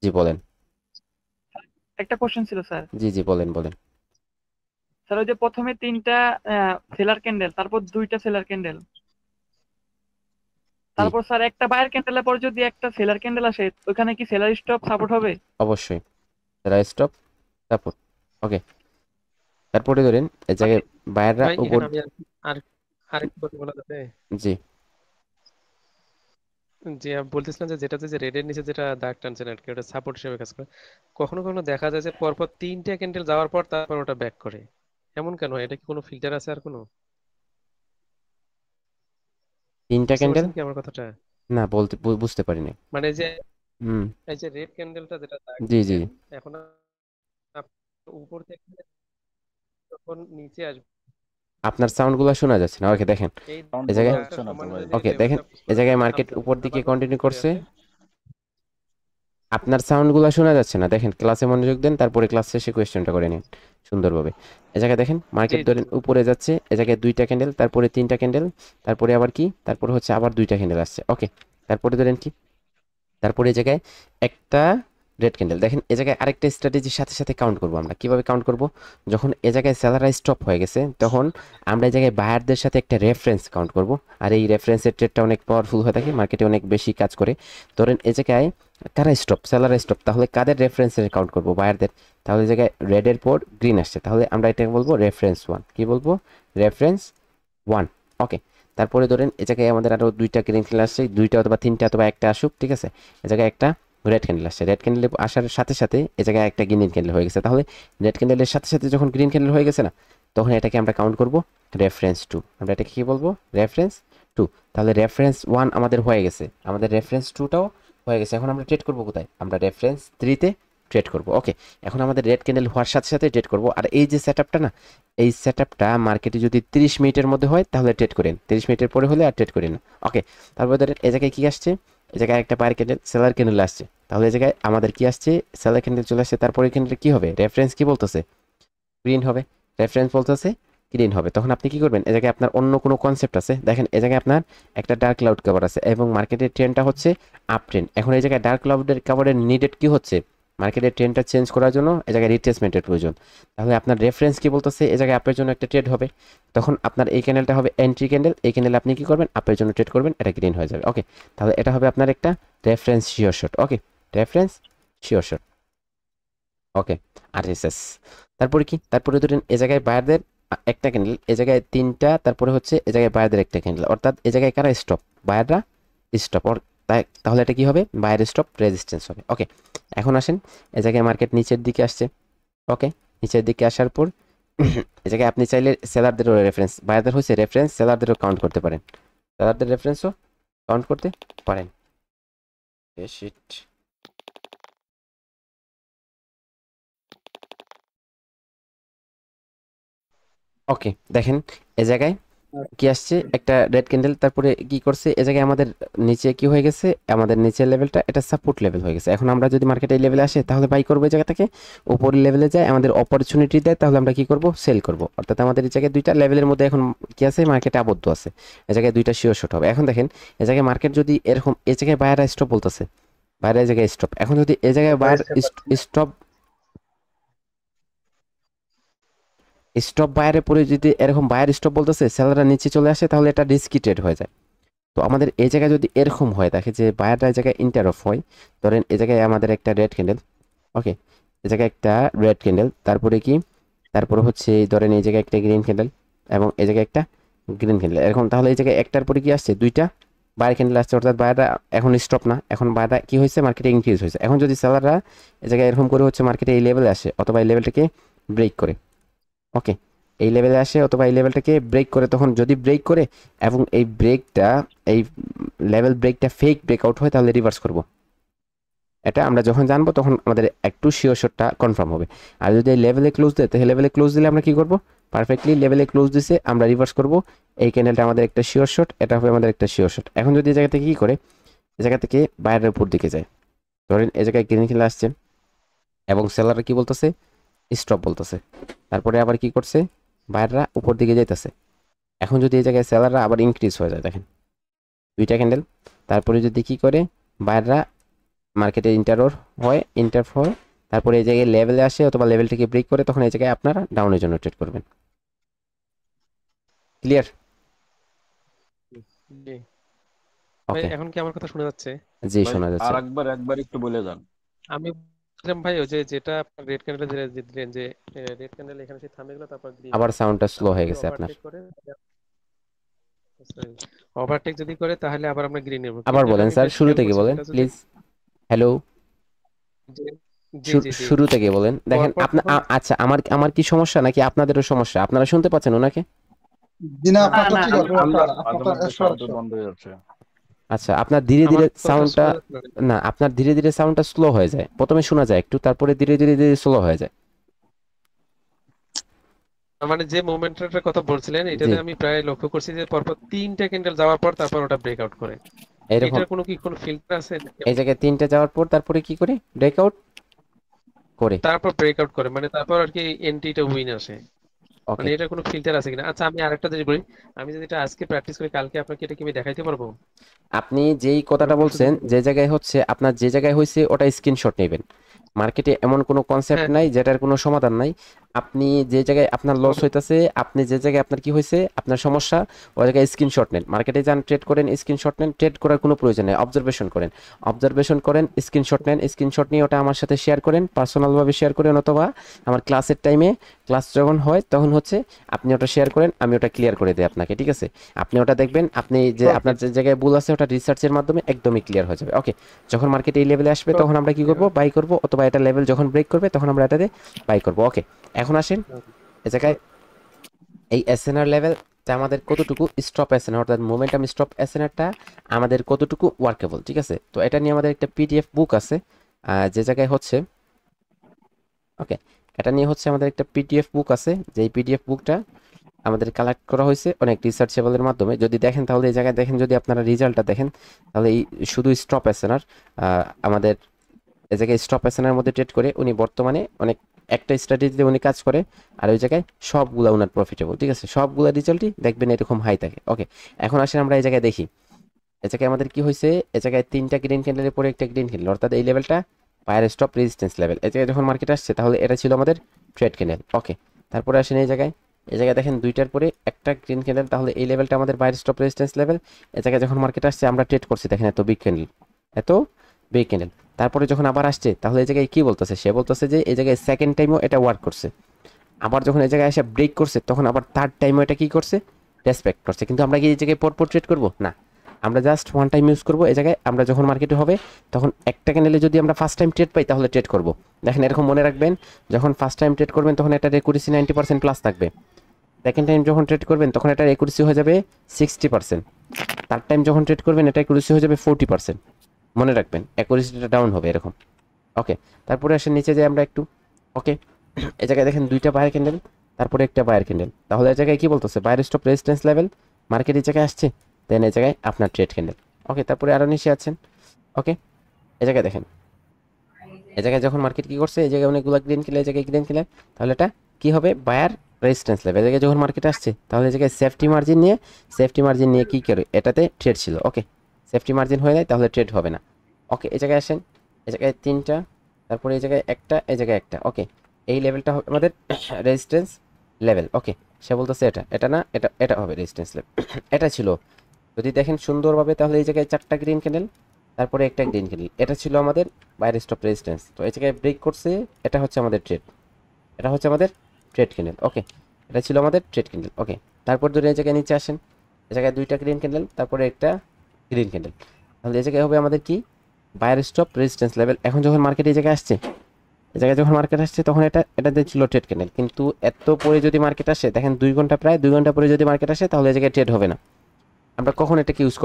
জি বলেন। একটা কোশ্চেন ছিল স্যার। জি জি বলেন বলেন। স্যার ওই যে প্রথমে 3টা সেলার ক্যান্ডেল, তারপর 2টা সেলার ক্যান্ডেল, তারপর স্যার একটা বায়ার ক্যান্ডেলের পর যদি একটা সেলার ক্যান্ডেল আসে, ওখানে কি সেলার স্টপ সাপোর্ট হবে? অবশ্যই সেলার স্টপ সাপোর্ট। ওকে, তারপরে ধরেন এই জায়গায় বায়াররা ভাই উপর। এখানে আমি আরেকটু কথা বলা যাবে? জি যে আমি বলতেছিলাম যে যেটাতে যে রেডের নিচে যেটা দাগ টানছেন আর কি, ওটা সাপোর্ট হিসেবে কাজ করে। কখনো কখনো দেখা যায় যে পরপর 3টা ক্যান্ডেল যাওয়ার পর তারপর ওটা ব্যাক করে, এমন কেন হয়? এটা কি কোনো ফিল্টার আছে আর কোনো? 3টা বুঝতে ক্যান্ডেল পারছেন কি আমার কথাটা? না, বলতে বুঝতে পারিনি। মানে যে হুম, এই যে রেড ক্যান্ডেলটা যেটা দাগ জি জি। দিলেন, এখন উপর থেকে যখন নিচে আসবে আপনার সাউন্ডগুলো শোনা যাচ্ছে না। ওকে দেখেন এই এই জায়গায়, একটা সমান যদি ওকে দেখেন লেভেলটা এই জায়গায় মার্কেট উপর দিকে আবার কন্টিনিউ উপরে করছে। আসে, আপনার সাউন্ডগুলো শোনা যাচ্ছে না। দেখেন ক্লাসে মনোযোগ দেন, তারপরে ক্লাস শেষে কোয়েশ্চেনটা করে নিন সুন্দরভাবে। এই জায়গায় দেখেন মার্কেট জি ধরেন উপরে যাচ্ছে, এই জায়গায় 2টা ক্যান্ডেল, তারপরে 3টা ক্যান্ডেল, তারপরে আবার কি, তারপরে হচ্ছে আবার 2টা ক্যান্ডেল আসছে। ওকে, তারপরে ধরেন কি, তারপরে এই জায়গায় একটা রেড ক্যান্ডেল। দেখেন এ জায়গায় আরেকটা স্ট্র্যাটেজির সাথে সাথে কাউন্ট করব আমরা। কিভাবে কাউন্ট করব? যখন এ জায়গায় সেলাররা স্টপ হয়ে গেছে তখন আমরা এই জায়গায় বায়ারদের সাথে একটা রেফারেন্স কাউন্ট করব। আর এই রেফারেন্সের ট্রেডটা অনেক পাওয়ারফুল হয়ে থাকে, মার্কেটে অনেক বেশি কাজ করে। ধরেন এ জায়গায় কারা স্টপ, সেলাররা স্টপ, তাহলে কাদের রেফারেন্সের কাউন্ট করব? বায়ারদের। তাহলে এই জায়গায় রেডের পর গ্রিন আসছে, তাহলে আমরা এটাকে বলবো রেফারেন্স 1। কি বলবো? রেফারেন্স 1। ওকে, তারপরে ধরেন এ জায়গায় আমাদের আরও দুইটা গ্রিন ক্যান্ডেল আসছে, দুইটা অথবা তিনটা অথবা একটা আসুক, ঠিক আছে। এ জায়গায় একটা রেড ক্যান্ডেল আসছে, রেড ক্যান্ডেল আসার সাথে সাথে এ জায়গায় একটা গ্রিন ক্যান্ডেল হয়ে গেছে। তাহলে রেড ক্যান্ডেলের সাথে সাথে যখন গ্রিন ক্যান্ডেল হয়ে গেছে না, তখন এটাকে আমরা কাউন্ট করব রেফারেন্স 2। আমরা এটাকে কি বলবো? রেফারেন্স 2। তাহলে রেফারেন্স 1 আমাদের হয়ে গেছে, আমাদের রেফারেন্স 2টাও হয়ে গেছে। এখন আমরা ট্রেড করব কোথায়? আমরা রেফারেন্স 3-তে ট্রেড করব। ওকে, এখন আমাদের রেড ক্যান্ডেল হওয়ার সাথে সাথে ট্রেড করব। আর এই যে সেটআপটা না, এই সেটআপটা মার্কেটে যদি 30 মিনিটের মধ্যে হয় তাহলে ট্রেড করেন, 30 মিনিটের পরে হলে আর ট্রেড করেন না। ওকে, তারপরে ধরেন এই জায়গায় কি আসছে? এই জায়গায় একটা বায়ার ক্যান্ডেল, সেলার ক্যান্ডেল আসছে। তাহলে এই জায়গায় আমাদের কি আসছে? সেলার ক্যান্ডেল চলে আসছে। তারপরে ক্যান্ডেল কি হবে? রেফারেন্স কি বলতেছে? গ্রিন হবে। রেফারেন্স বলতেছে গ্রিন হবে। তখন আপনি কি করবেন? এই জায়গায় আপনার অন্য কোনো কনসেপ্ট আছে? দেখেন এই জায়গায় আপনার একটা ডার্ক ক্লাউড কভার আছে এবং মার্কেটের ট্রেন্ডটা হচ্ছে আপ ট্রেন্ড। এখন এই জায়গায় ডার্ক ক্লাউডের কভারের নিডেড কি হচ্ছে? মার্কেটের ট্রেন্ডটা চেঞ্জ করার জন্য এই জায়গায় রিট্রেসমেন্টের প্রয়োজন। তাহলে আপনার রেফারেন্স কি বলতেছে? এই জায়গায় আপের জন্য একটা ট্রেড হবে। তখন আপনার এই ক্যান্ডেলটা হবে এন্ট্রি ক্যান্ডেল। এই ক্যান্ডেল আপনি কি করবেন? আপের জন্য ট্রেড করবেন, এটা গ্রিন হয়ে যাবে। ওকে, তাহলে এটা হবে আপনার একটা রেফারেন্স শিওর শট। ওকে, রেফারেন্স শিওর শট। ওকে, আর এসএস। তারপরে কি? তারপরে ধরেন এ জায়গায় বায়ারদের একটা ক্যান্ডেল, এ জায়গায় তিনটা, তারপরে হচ্ছে এ জায়গায় বায়ারদের একটা ক্যান্ডেল, অর্থাৎ এ জায়গায় কারা স্টপ? বায়াররা স্টপ। তাহলে এটা কি হবে? বায়ার স্টপ রেজিস্ট্যান্স হবে। ওকে, এখন আসেন এ জায়গায় মার্কেট নিচের দিকে আসছে। ওকে, নিচের দিকে আসার পর এ জায়গায় আপনি চাইলে সেলারদেরও রেফারেন্স, বায়ারদের হচ্ছে রেফারেন্স, সেলারদেরও কাউন্ট করতে পারেন, সেলারদের রেফারেন্সও কাউন্ট করতে পারেন। শিট। ওকে, দেখেন এ জায়গায় কি আসছে? একটা রেড ক্যান্ডেল। তারপরে কি করছে? এ জায়গায় আমাদের নিচে কি হয়ে গেছে? আমাদের নিচের লেভেলটা এটা সাপোর্ট লেভেল হয়ে গেছে। এখন আমরা যদি মার্কেটে এই লেভেলে আসে তাহলে বাই করবো, এই জায়গা থেকে উপরের লেভেলে যায় আমাদের অপরচুনিটি দেয়, তাহলে আমরা কি করব? সেল করব। অর্থাৎ আমাদের এই জায়গায় দুইটা লেভেলের মধ্যে এখন কি আছে? মার্কেটে আবদ্ধ আছে। এ জায়গায় দুইটা শিওর শট হবে। এখন দেখেন এ জায়গায় মার্কেট যদি এরকম, এ জায়গায় বায়ার স্টপ বলতেছে, বায়ার এই জায়গায় স্টপ। এখন যদি এ জায়গায় বায়ার স্টপ, স্টপ বায়ারে পরে যদি এরকম বায়ার স্টপ বলতেছে, সেলাররা নিচে চলে আসে, তাহলে এটা রিস্কি ট্রেড হয়ে যায়। তো আমাদের এই জায়গায় যদি এরকম হয়, দেখে যে বায়ারটা এই জায়গায় ইন্টার অফ হয়, ধরেন এই জায়গায় আমাদের একটা রেড ক্যান্ডেল। ওকে, এই জায়গায় একটা রেড ক্যান্ডেল, তারপরে কি? তারপরে হচ্ছে ধরেন এই জায়গায় একটা গ্রিন ক্যান্ডেল এবং এই জায়গায় একটা গ্রিন ক্যান্ডেল এরকম। তাহলে এই জায়গায় একটার পরে কি আসছে? দুইটা বায়ার ক্যান্ডেল আসছে, অর্থাৎ বায়াররা এখন স্টপ না, এখন বায়াররা কি হয়েছে? মার্কেটে ইনক্রিজ হয়েছে। এখন যদি সেলাররা এই জায়গায় এরকম করে হচ্ছে মার্কেটে এই লেভেলে আসে অথবা এই লেভেলটাকে ব্রেক করে, ওকে, এই লেভেলে আসে অথবা এই লেভেলটাকে ব্রেক করে, তখন যদি ব্রেক করে এবং এই ব্রেকটা, এই লেভেল ব্রেকটা ফেক ব্রেকআউট হয়, তাহলে রিভার্স করব। এটা আমরা যখন জানবো তখন আমাদের একটু শিওর শটটা কনফার্ম হবে। আর যদি এই লেভেলে ক্লোজ দেয়, তাহলে লেভেলে ক্লোজ দিলে আমরা কি করব? পারফেক্টলি লেভেলে ক্লোজ দিছে, আমরা রিভার্স করব। এই ক্যান্ডেলটা আমাদের একটা শিওর শট, এটা হবে আমাদের একটা শিওর শট। এখন যদি এই জায়গা থেকে কি করে? এই জায়গা থেকে বাইরের উপর দিকে যায়, ধরেন এই জায়গায় গ্রিন খেলে আসছে এবং সেলাররা কি বলতেছে? স্টপ বলতেছে। তারপরে আবার কি করছে? বায়াররা উপর দিকে যাইতেছে। এখন যদি এই জায়গায় সেলাররা আবার ইনক্রিজ হয়ে যায়, দেখেন দুইটা ক্যান্ডেল, তারপরে যদি কি করে? বায়াররা মার্কেটে ইন্টারোর হয়, ইন্টার হয়, তারপরে এই জায়গায় লেভেলে আসে অথবা লেভেলটাকে ব্রেক করে, তখন এই জায়গায় আপনারা ডাউনের জন্য ট্রেড করবেন। ক্লিয়ার? জি ভাই, ওকে, এখন কি আমার কথা শোনা যাচ্ছে? জি ভাই শোনা যাচ্ছে। একবার একটু বলে যান। আমি বলছিলাম ভাই, ওই যে যেটা আপনার রেড ক্যান্ডেল যে দিলেন, যে রেড ক্যান্ডেল এখানে সে থামে গেল, তারপর গ্রিন, আবার সাউন্ডটা স্লো তারপর হয়ে যদি গেছে আপনার। ওভারটেক করে, ওভারটেক যদি করে তাহলে আবার আমরা গ্রিন নেব। আবার কিন্তু বলেন আমি স্যার, বেশ শুরু খেয়াল থেকে করছি বলেন যেটা যদি প্লিজ। হ্যালো, জি জি জি শুরু থেকে বলেন। দেখেন পরপর আপনার, যখন আচ্ছা আমার আমার কি সমস্যা নাকি আপনাদেরও সমস্যা? আপনারা শুনতে পাচ্ছেন ওনাকে? জি না, না আপনার তো না ঠিক আছে, মাঝে আপনার মধ্যে সাউন্ড বন্ধ হয়ে যাচ্ছে। আচ্ছা, আপনার ধীরে ধীরে আমার কথা সাউন্ডটা, শোনা যাচ্ছে না। না আপনার ধীরে ধীরে সাউন্ডটা স্লো হয়ে যায়, প্রথমে শোনা যায় একটু, তারপরে ধীরে ধীরে ধীরে স্লো হয়ে যায়। মানে যে মোমেন্টামটার কথা বলছিলেন, জি, এটাতে আমি প্রায় লক্ষ্য করছি যে পরপর তিনটা ক্যান্ডেল যাওয়ার পর তারপর ওটা ব্রেকআউট করে। এরকম এটার কোনো ফিল্টার আছে? এই জায়গায় তিনটে যাওয়ার পর তারপরে কি করে? ব্রেকআউট করে, তারপর ব্রেকআউট করে, মানে তারপর আর কি এন্ট্রিটা উইন আসে, ওকে। মানে এটা কোনো ফিল্টার আছে কিনা? আচ্ছা, আমি আরেকটা জিনিস বলি, আমি যদি এটা আজকে প্র্যাকটিস করি, কালকে আপনাকে এটা কি আমি দেখাইতে পারবো? আপনি যেই বা কথাটা পরশু বলছেন, দিন? যে জায়গায় হচ্ছে আপনার, যে জায়গায় হয়েছে ওটা স্ক্রিনশট নেবেন। মার্কেটে এমন কোনো কনসেপ্ট নাই যেটার কোনো সমাধান নাই। আপনি যে জায়গায় আপনার লস হইতাছে, আপনি যে জায়গায় আপনার কি হয়েছে, আপনার সমস্যা, ওই জায়গায় স্ক্রিনশট নেন, মার্কেটে যান, ট্রেড করেন, স্ক্রিনশট নেন। ট্রেড করার কোনো প্রয়োজন নেই, অবজারভেশন করেন, স্ক্রিনশট নেন, স্ক্রিনশট নিয়ে ওটা আমার সাথে শেয়ার করেন, পার্সোনালভাবে শেয়ার করেন, অথবা আমার ক্লাসের টাইমে, ক্লাস যখন হয় তখন হচ্ছে আপনি ওটা শেয়ার করেন, আমি ওটা ক্লিয়ার করে দিই আপনাকে, ঠিক আছে? আপনি ওটা দেখবেন, আপনি যে আপনার যে জায়গায় ভুল আছে ওটা রিসার্চের মাধ্যমে একদমই ক্লিয়ার হয়ে যাবে। ওকে, যখন মার্কেট এই লেভেলে আসবে তখন আমরা কি করব, বাই করব, অথবা এটা লেভেল যখন ব্রেক করবে তখন আমরা এটাতে বাই করব। ওকে, এখন আসেন এই জায়গায় এই এসএনআর লেভেল আমাদের কতটুকু স্টপ এসএনআর, অর্থাৎ মোমেন্টাম স্টপ এসএনআরটা আমাদের কতটুকু ওয়ার্কেবল, ঠিক আছে? তো এটা নিয়ে আমাদের একটা পিডিএফ বুক আছে, যে জায়গায় হচ্ছে, ওকে, এটা নিয়ে হচ্ছে আমাদের একটা পিডিএফ বুক আছে, যেই পিডিএফ বুকটা আমাদের কালেক্ট করা হয়েছে অনেক রিসার্চেবলের মাধ্যমে। যদি দেখেন তাহলে এই জায়গায় দেখেন, যদি আপনারা রেজাল্টটা দেখেন তাহলে এই শুধু স্টপ এসএনআর, আমাদের এই জায়গায় স্টপ এসএনআর মধ্যে ট্রেড করে উনি বর্তমানে অনেক একটা স্ট্র্যাটেজিতে উনি কাজ করে, আর ওই জায়গায় সবগুলা ওনার প্রফিটেবল, ঠিক আছে? সবগুলা রেজাল্টই দেখবেন এরকম হাই থাকে। ওকে, এখন আসেন আমরা এই জায়গায় দেখি, এই জায়গায় আমাদের কি হয়েছে, এই জায়গায় 3টা গ্রিন ক্যান্ডেলের পরে একটা গ্রিন ক্যান্ডেল, অর্থাৎ এই লেভেলটা বায়ার স্টপ রেজিস্ট্যান্স লেভেল। এই জায়গায় যখন মার্কেট আসছে তাহলে এটা ছিল আমাদের ট্রেড ক্যান্ডেল। ওকে, তারপরে আসেন এই জায়গায় দেখেন 2টার পরে একটা গ্রিন ক্যান্ডেল, তাহলে এই লেভেলটা আমাদের বায়ার স্টপ রেজিস্ট্যান্স লেভেল। এই জায়গায় যখন মার্কেট আসছে আমরা ট্রেড করছি, দেখেন এত বিগ ক্যান্ডেল, এত বিগ ক্যান্ডেল। তারপরে যখন আবার আসছে তাহলে এই জায়গায় কি বলতেছে, সে বলতেছে যে এই জায়গায় সেকেন্ড টাইমও এটা ওয়ার্ক করছে। আবার যখন এই জায়গায় এসে ব্রেক করছে তখন আবার থার্ড টাইমও এটা কি করছে, রেসপেক্ট করছে। কিন্তু আমরা কি এই জায়গায় পরপর ট্রেড করবো না, আমরা জাস্ট ওয়ান টাইম ইউজ করবো। এই জায়গায় আমরা যখন মার্কেটে হবে তখন একটা ক্যান্ডেলে যদি আমরা ফার্স্ট টাইম ট্রেড পাই তাহলে ট্রেড করবো। দেখেন এরকম মনে রাখবেন, যখন ফার্স্ট টাইম ট্রেড করবেন তখন এটার একুরেসি 90% প্লাস থাকবে। সেকেন্ড টাইম যখন ট্রেড করবেন তখন এটার একুরেসি হয়ে যাবে 60%। থার্ড টাইম যখন ট্রেড করবেন এটা একুরেসি হয়ে যাবে 40%। মনে রাখবেন একুরেসিটা ডাউন হবে এরকম। ওকে, তারপরে আসেন নিচে যে আমরা একটু, ওকে, এই জায়গায় দেখেন 2টা বায়ার ক্যান্ডেল, তারপরে একটা বায়ার ক্যান্ডেল, তাহলে এই জায়গায় কি বলতেছে, buyer stop resistance level, market এই জায়গায় আসছে, দেন এই জায়গায় আপনার ট্রেড ক্যান্ডেল। ওকে, তারপরে আরও নিচে আছেন, ওকে, এই জায়গায় দেখেন, এই জায়গায় যখন মার্কেট কি করছে, এই জায়গায় অনেকগুলো গ্রিন ক্যান্ডেল, এই জায়গায় গ্রিন ক্যান্ডেল, তাহলে এটা কি হবে, বায়ার রেজিস্ট্যান্স লেভেল। এই জায়গায় যখন মার্কেট আসছে তাহলে এই জায়গায় সেফটি মার্জিন নিয়ে কি করে এটাতে ট্রেড ছিল। ওকে, সেফটি মার্জিন হয়ে যায় তাহলে ট্রেড হবে না। ওকে, এই জায়গায় আসেন, এই জায়গায় 3টা, তারপরে এই জায়গায় একটা, এই জায়গায় একটা। ওকে, এই লেভেলটা হবে আমাদের রেজিস্ট্যান্স লেভেল। ওকে, সে বলতেছে এটা না, এটা হবে রেজিস্ট্যান্স লেভেল। এটা ছিল, যদি দেখেন সুন্দরভাবে, তাহলে এই জায়গায় 4টা গ্রিন ক্যান্ডেল, তারপরে একটা গ্রিন ক্যান্ডেল, এটা ছিল আমাদের বায়ার স্টপ রেজিস্ট্যান্স। তো এই জায়গায় ব্রেক করছে, এটা হচ্ছে আমাদের ট্রেড, এটা হচ্ছে আমাদের ট্রেড ক্যান্ডেল। ওকে, এটা ছিল আমাদের ট্রেড ক্যান্ডেল। ওকে, তারপর ধরে এই জায়গায় নিচে আসেন, এই জায়গায় 2টা গ্রিন ক্যান্ডেল, তারপরে একটা গ্রিন ক্যান্ডেল, তাহলে এই জায়গায় হবে আমাদের কি, বায়ার স্টপ রেজিস্ট্যান্স লেভেল। এখন যখন মার্কেট এই জায়গায় আসছে, এই জায়গায় যখন মার্কেট আসছে তখন এটাতে ছিল ট্রেড ক্যান্ডেল। কিন্তু এত পরে যদি মার্কেট আসে, দেখেন 2 ঘন্টা, প্রায় 2 ঘন্টা পরে যদি মার্কেট আসে তাহলে এই জায়গায় ট্রেড হবে না। আমরা কখন এটাকে ইউজ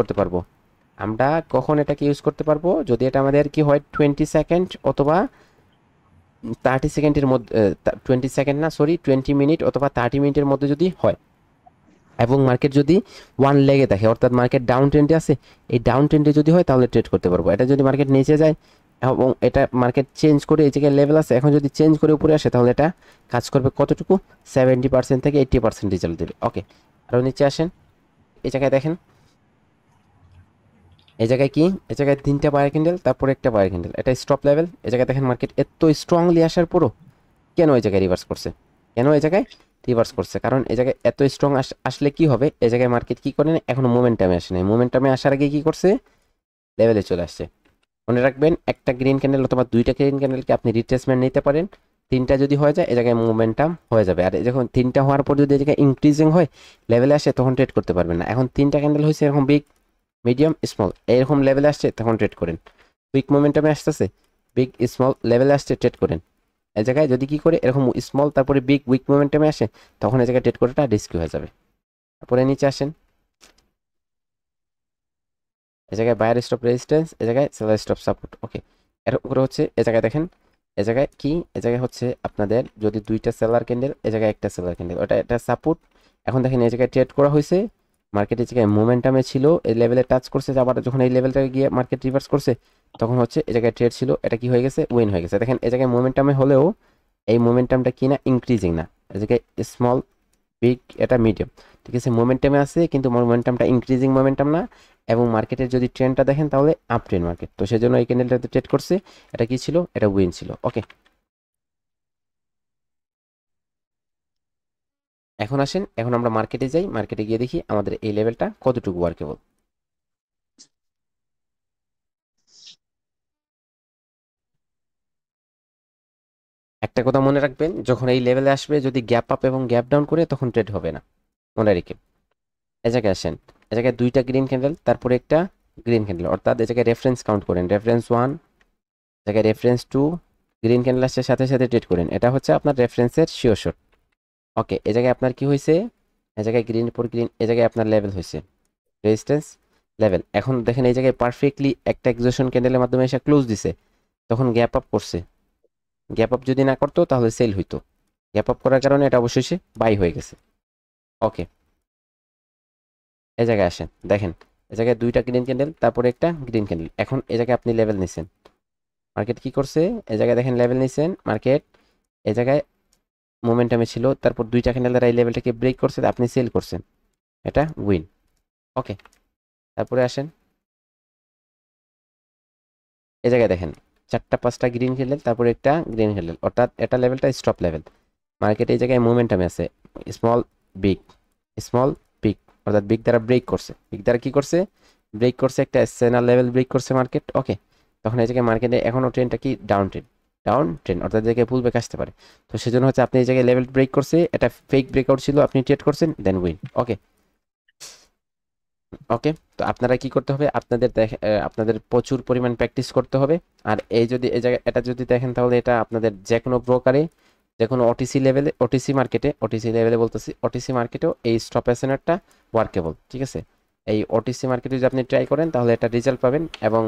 করতে পারবো, যদি এটা আমাদের কি হয় 20 সেকেন্ড অথবা 30 সেকেন্ডের মধ্যে, 20 সেকেন্ড না, সরি 20 মিনিট অথবা 30 মিনিটের মধ্যে যদি হয়, এবং মার্কেট যদি 1 লেগে থাকে, অর্থাৎ মার্কেট ডাউন ট্রেন্ডে আছে, এই ডাউন ট্রেন্ডে যদি হয় তাহলে ট্রেড করতে পারবো। এটা যদি মার্কেট নিচে যায় এবং এটা মার্কেট চেঞ্জ করে, এই জায়গায় লেভেল আছে, এখন যদি চেঞ্জ করে উপরে আসে তাহলে এটা কাজ করবে কতটুকু, 70% থেকে 80% রেজাল্ট দেবে। ওকে, আরও নিচে আসেন, এই জায়গায় দেখেন, এই জায়গায় কি, এই জায়গায় 3টা বায়ার ক্যান্ডেল, তারপরে একটা বায়ার ক্যান্ডেল, এটা স্টপ লেভেল। এই জায়গায় দেখেন মার্কেট এত স্ট্রংলি আসার পরও কেন এই জায়গায় রিভার্স করছে, কারণ এই জায়গায় এত স্ট্রং আসলে কি হবে, এই জায়গায় মার্কেট কি করে না, এখনো মোমেন্টামে আসে নাই, মোমেন্টামে আসার আগে কি করছে, লেভেলে চলে আসছে। মনে রাখবেন একটা গ্রিন ক্যান্ডেল অথবা 2টা গ্রিন ক্যান্ডেলকে আপনি রিট্রেসমেন্ট নিতে পারেন, 3টা যদি হয়ে যায় এই জায়গায় মোমেন্টাম হয়ে যাবে। আর যখন 3টা হওয়ার পর যদি এই জায়গায় ইনক্রিজিং হয়, লেভেলে আসে, তখন ট্রেড করতে পারবেন না। এখন 3টা ক্যান্ডেল হয়েছে এরকম বিগ, মিডিয়াম, স্মল, এরকম লেভেলে আসছে তখন ট্রেড করেন। উইক মোমেন্টামে আসতেছে, বিগ, স্মল লেভেলে আসছে, ট্রেড করেন। এই জায়গায় যদি কি করে এরকম স্মল তারপরে বিগ উইক মোমেন্টামে আসে তখন এই জায়গায় ট্রেড করাটা রিস্কি হয়ে যাবে। তারপরে নিচে আসেন, এই জায়গায় বায়ার স্টপ রেজিস্ট্যান্স, এই জায়গায় সেলার স্টপ সাপোর্ট। ওকে, এর উপরে হচ্ছে এই জায়গায় দেখেন, এই জায়গায় কি, এই জায়গায় হচ্ছে আপনাদের যদি 2টা সেলার ক্যান্ডেল, এই জায়গায় একটা সেলার ক্যান্ডেল, ওটা এটা সাপোর্ট। এখন দেখেন এই জায়গায় ট্রেড করা হয়েছে, মার্কেটের জায়গায় মোমেন্টামে ছিল, এই লেভেলে টাচ করছে, আবার যখন এই লেভেলটাকে গিয়ে মার্কেট রিভার্স করছে তখন হচ্ছে এই জায়গায় ট্রেড ছিল, এটা কি হয়ে গেছে, উইন হয়ে গেছে। দেখেন এই জায়গায় মোমেন্টামে হলেও এই মোমেন্টামটা কি না, ইনক্রিজিং না, এই জায়গায় স্মল, বিগ, এটা মিডিয়াম, ঠিক আছে, মোমেন্টামে আছে কিন্তু মোমেন্টামটা ইনক্রিজিং মোমেন্টাম না, এবং মার্কেটের যদি ট্রেন্ডটা দেখেন তাহলে আপ ট্রেন্ড মার্কেট, তো সেজন্য এই ক্যান্ডেলটাতে ট্রেড করছে। এটা কি ছিল? এটা উইন ছিল। ওকে, এখন আসেন, এখন আমরা মার্কেটে যাই, মার্কেটে গিয়ে দেখি আমাদের এই লেভেলটা কতটুকু ওয়ার্কেবল। একটা কথা মনে রাখবেন, যখন এই লেভেলে আসবে যদি গ্যাপ আপ এবং গ্যাপ ডাউন করে তখন ট্রেড হবে না, মনে রেখে। এ জায়গায় আসেন, এ জায়গায় দুইটা গ্রিন ক্যান্ডেল, তারপরে একটা গ্রিন ক্যান্ডেল, অর্থাৎ এ জায়গায় রেফারেন্স কাউন্ট করেন, রেফারেন্স 1, জায়গায় রেফারেন্স 2, গ্রিন ক্যান্ডেল আসছে সাথে সাথে ট্রেড করেন, এটা হচ্ছে আপনার রেফারেন্সের শিওর শট। ওকে, এ জায়গায় আপনার কি হয়েছে? এ জায়গায় গ্রিন পর গ্রিন, এ জায়গায় আপনার লেভেল হয়েছে রেজিস্ট্যান্স লেভেল। এখন দেখেন এই জায়গায় পারফেক্টলি একটা এক্সিকিউশন ক্যান্ডেলের মাধ্যমে এসে ক্লোজ দিছে, তখন গ্যাপ আপ করছে। গ্যাপ আপ যদি না করতো তাহলে সেল হইতো, গ্যাপ আপ করার কারণে এটা অবশেষে বাই হয়ে গেছে। ওকে, এই জায়গায় আসেন, দেখেন এই জায়গায় দুইটা গ্রিন ক্যান্ডেল, তারপরে একটা গ্রিন ক্যান্ডেল। এখন এই জায়গায় আপনি লেভেল নিছেন, মার্কেট কি করছে? এই জায়গায় দেখেন লেভেল নিছেন মার্কেট, এই জায়গায় মোমেন্টামে ছিল, তারপর দুইটা ক্যান্ডেল দ্বারা এই লেভেলটাকে ব্রেক করছে, আপনি সেল করছেন, এটা উইন। ওকে, তারপরে আসেন, এই জায়গায় দেখেন 4টা 5টা গ্রিন ক্যান্ডেল, তারপরে একটা গ্রিন ক্যান্ডেল, অর্থাৎ এটা লেভেলটা স্টপ লেভেল। মার্কেট এই জায়গায় মোমেন্টামে আছে, স্মল বিগ, স্মল বিগ, অর্থাৎ বিগ দ্বারা ব্রেক করছে, বিগ দ্বারা কি করছে? ব্রেক করছে, একটা সেনার লেভেল ব্রেক করছে মার্কেট। ওকে, তখন এই জায়গায় মার্কেটে এখনো ট্রেনটা কি ডাউন ট্রেন, ডাউন ট্রেন, অর্থাৎ জায়গায় পুল ব্যাক আসতে পারে। তো সেজন্য হচ্ছে আপনি এই জায়গায় লেভেল ব্রেক করছে, এটা ফেক ব্রেকআউট ছিল, আপনি ট্রেড করছেন, দেন উইন। ওকে, ওকে, তো আপনারা কি করতে হবে? আপনাদের প্রচুর পরিমাণ প্র্যাকটিস করতে হবে। আর এই যদি এই জায়গায় এটা যদি দেখেন তাহলে এটা আপনাদের যে কোনো ব্রোকারে, যে কোনো ওটিসি লেভেলে, ওটিসি লেভেলে বলতেছি, ওটিসি মার্কেটেও এই স্টপ এসএনআরটা ওয়ার্কেবল। ঠিক আছে, এই ওটিসি মার্কেটে যদি আপনি ট্রাই করেন তাহলে এটা রেজাল্ট পাবেন। এবং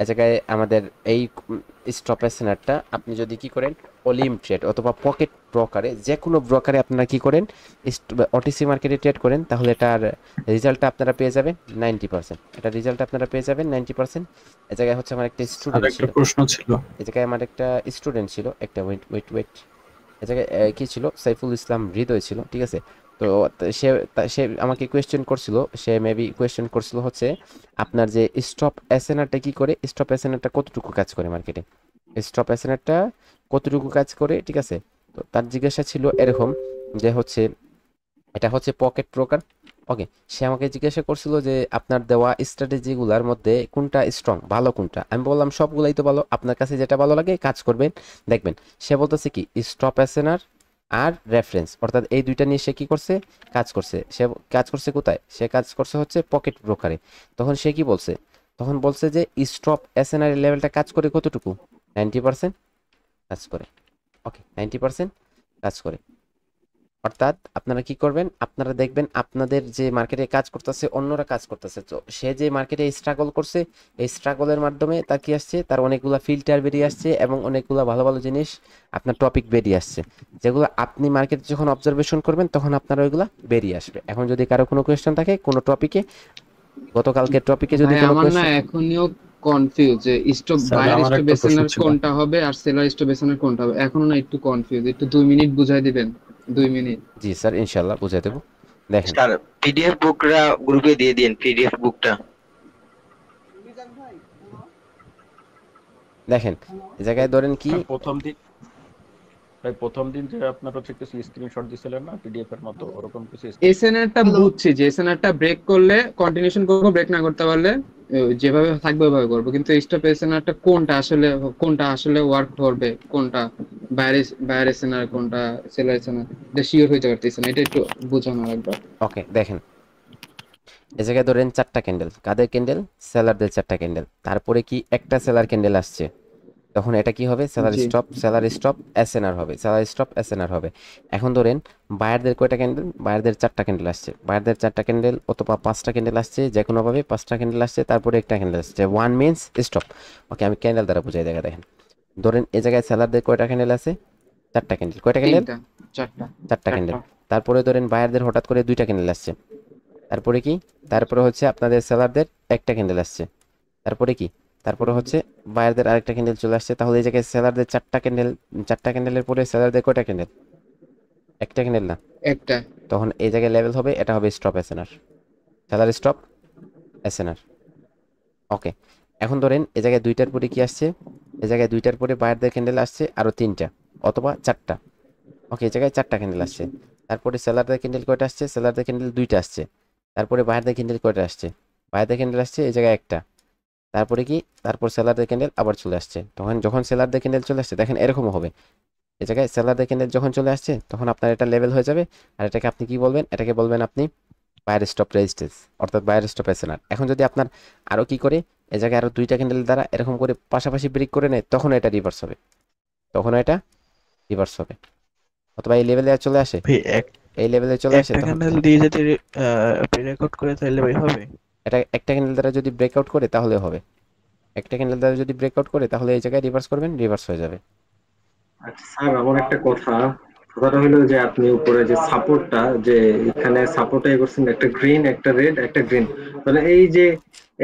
এ জায়গায় আমাদের এই স্টপ এসএনআরটা আপনি যদি কি করেন, অলিম ট্রেড অথবা পকেট ব্রোকারে, যে কোনো ব্রোকারে আপনারা কি করেন, ওটিসি মার্কেটে ট্রেড করেন, তাহলে এটার রেজাল্টটা আপনারা পেয়ে যাবেন 90%। এটা রেজাল্ট আপনারা পেয়ে যাবেন 90%। এ জায়গায় হচ্ছে আমার একটা স্টুডেন্ট ছিল, প্রশ্ন ছিল। এ জায়গায় আমার একটা স্টুডেন্ট ছিল, একটা ওয়েট, এ জায়গায় কি ছিল? সাইফুল ইসলাম হৃদয় ছিল। ঠিক আছে, তো সে আমাকে কোয়েশ্চেন করছিল, সে মেবি কোয়েশ্চেন করছিল হচ্ছে আপনার যে স্টপ এসএনআরটা কি করে, স্টপ এসএনআরটা কতটুকু কাজ করে মার্কেটে, স্টপ এসএনআরটা কতটুকু কাজ করে। ঠিক আছে, তো তার জিজ্ঞাসা ছিল এরকম যে হচ্ছে এটা হচ্ছে পকেট ব্রোকার। ওকে, সে আমাকে জিজ্ঞাসা করছিল যে আপনার দেওয়া স্ট্র্যাটেজিগুলোর মধ্যে কোনটা স্ট্রং, ভালো কোনটা। আমি বললাম সবগুলাই তো ভালো, আপনার কাছে যেটা ভালো লাগে কাজ করবেন, দেখবেন। সে বলতেছে কি স্টপ এসএনআর আর রেফারেন্স, অর্থাৎ এই দুইটা নিয়ে সে কি করছে, কাজ করছে। সে কাজ করছে কোথায়? সে কাজ করছে হচ্ছে পকেট ব্রোকারে। তখন সে কি বলছে? তখন বলছে যে স্টপ এসএনআর এর লেভেলটা কাজ করে কতটুকু? 90% কাজ করে। ওকে, 90% কাজ করে। অর্থাৎ আপনারা কি করবেন, আপনারা দেখবেন আপনাদের যে মার্কেটে কাজ করতেছে অন্যরা কাজ করতেছে, তো সে যে মার্কেটে স্ট্রাগল করছে, এই স্ট্রাগলের মাধ্যমে তার কি আসছে, তার অনেকগুলা ফিল্টার বেরিয়ে আসছে এবং অনেকগুলা ভালো ভালো জিনিস আপনার টপিক বেরিয়ে আসছে, যেগুলো আপনি মার্কেটে যখন অবজারভেশন করবেন তখন আপনার ওইগুলা বেরিয়ে আসবে। এখন যদি কারো কোনো কোয়েশ্চেন থাকে কোনো টপিকে, গতকালকের টপিকে যদি ভাই কোনো আমার না কোয়েশ্চেন, এখনিও কনফিউজ যে স্টপ স্যার, বায়ার আমার স্টপ একটা প্রশ্ন বেসিনার ছিল। কোনটা হবে আর সেলার স্টপ বেসিনার কোনটা হবে, এখনো না একটু কনফিউজ। একটু 2 মিনিট বুঝাই দিবেন, 2 মিনিট। জি স্যার ইনশাল্লাহ বুঝাই দেবো। দেখেন স্যার পিডিএফ বুকটা গ্রুপে দিয়ে দিন, পিডিএফ বুকটা। দেখেন এই জায়গায় ধরেন কি প্রথম দিন যে আপনার হচ্ছে কিছু স্ক্রিনশট দিছিলেন না পিডিএফ এর মতো, ওরকম কিছু এসএনআরটা বুঝছি যে এসএনআরটা ব্রেক করলে কন্টিনিউশন করব, ব্রেক না করতে পারলে যেভাবে থাকবে ওইভাবে করব। কিন্তু স্টপ এসএনআরটা কোনটা আসলে ওয়ার্ক করবে, কোনটা বায়ার এসএনআর, কোনটা সেলার এসএনআর, এটা শিওর হইতে পারতেছি না, এটা একটু বোঝানো লাগবে। ওকে, দেখেন এই জায়গায় ধরেন 4টা ক্যান্ডেল, কাদের ক্যান্ডেল? সেলারদের 4টা ক্যান্ডেল, তারপরে কি একটা সেলার ক্যান্ডেল আসছে, তখন এটা কি হবে? সেলার স্টপ এসএনআর হবে, সেলার স্টপ এসএনআর হবে। এখন ধরেন বায়ারদের কয়টা ক্যান্ডেল? বায়ারদের 4টা ক্যান্ডেল আসছে, বায়ারদের 4টা ক্যান্ডেল অথবা 5টা ক্যান্ডেল আসছে, যে কোনোভাবে 5টা ক্যান্ডেল আসছে, তারপরে একটা ক্যান্ডেল আসছে, ওয়ান মিনস স্টপ। ওকে, আমি ক্যান্ডেল দ্বারা বুঝাই দেখা। দেখেন ধরেন এই জায়গায় সেলারদের কয়টা ক্যান্ডেল আছে? 4টা ক্যান্ডেল। কয়টা ক্যান্ডেল? 4টা ক্যান্ডেল। তারপরে ধরেন বায়ারদের হঠাৎ করে 2টা ক্যান্ডেল আসছে, তারপরে কি? তারপরে হচ্ছে আপনাদের সেলারদের একটা ক্যান্ডেল আসছে, তারপরে কি? তারপরে হচ্ছে বায়ারদের আরেকটা ক্যান্ডেল চলে আসছে। তাহলে এই জায়গায় সেলারদের 4টা ক্যান্ডেল, 4টা ক্যান্ডেলের পরে সেলারদের কয়টা ক্যান্ডেল? একটা ক্যান্ডেল না, একটা। তখন এই জায়গায় লেভেল হবে, এটা হবে stop SNR, seller stop SNR. Okay, এখন ধরেন এই জায়গায় 2টার পরে কি আসছে, এই জায়গায় 2টার পরে বায়ারদের ক্যান্ডেল আসছে আরো 3টা অথবা 4টা। ওকে, এই জায়গায় 4টা ক্যান্ডেল আসছে। তারপরে সেলারদের ক্যান্ডেল কয়টা আসছে, সেলারদের ক্যান্ডেল 2টা আসছে। তারপরে বায়ারদের ক্যান্ডেল কয়টা আসছে, বায়ারদের ক্যান্ডেল আসছে এই জায়গায় একটা। তারপরে কি, তারপর সেলারদের ক্যান্ডেল আবার চলে আসছে। তখন যখন সেলারদের ক্যান্ডেল চলে আসছে দেখেন এরকমও হবে, এই জায়গায় সেলারদের ক্যান্ডেল যখন চলে আসছে তখন আপনার এটা লেভেল হয়ে যাবে। আর এটাকে আপনি কি বলবেন, এটাকে বলবেন আপনি বায়ার স্টপ রেজিস্ট্যান্স, অর্থাৎ বায়ার স্টপ এসএনআর। এখন যদি আপনার আরো কি করে এই জায়গায় আরো 2টা ক্যান্ডেল দ্বারা এরকম করে পাশাপাশি ব্রেক করে নেয়, তখন এটা রিভার্স হবে, তখন এটা রিভার্স হবে। অথবা এই লেভেলে চলে আসে, ভাই এই লেভেলে চলে আসে, একটা তখন ক্যান্ডেল দিয়ে যদি ব্রেকআউট করে তাহলে ভাই হবে? এটা একটা ক্যান্ডেল দ্বারা যদি ব্রেকআউট করে তাহলে হবে, একটা ক্যান্ডেল দ্বারা যদি ব্রেকআউট করে তাহলে এই জায়গায় রিভার্স করবেন, রিভার্স হয়ে যাবে। আচ্ছা স্যার, আমার একটা কথাটা হলো যে আপনি উপরে যে সাপোর্টটা, যে এখানে সাপোর্টে করছেন একটা গ্রিন, একটা রেড, একটা গ্রিন, মানে এই যে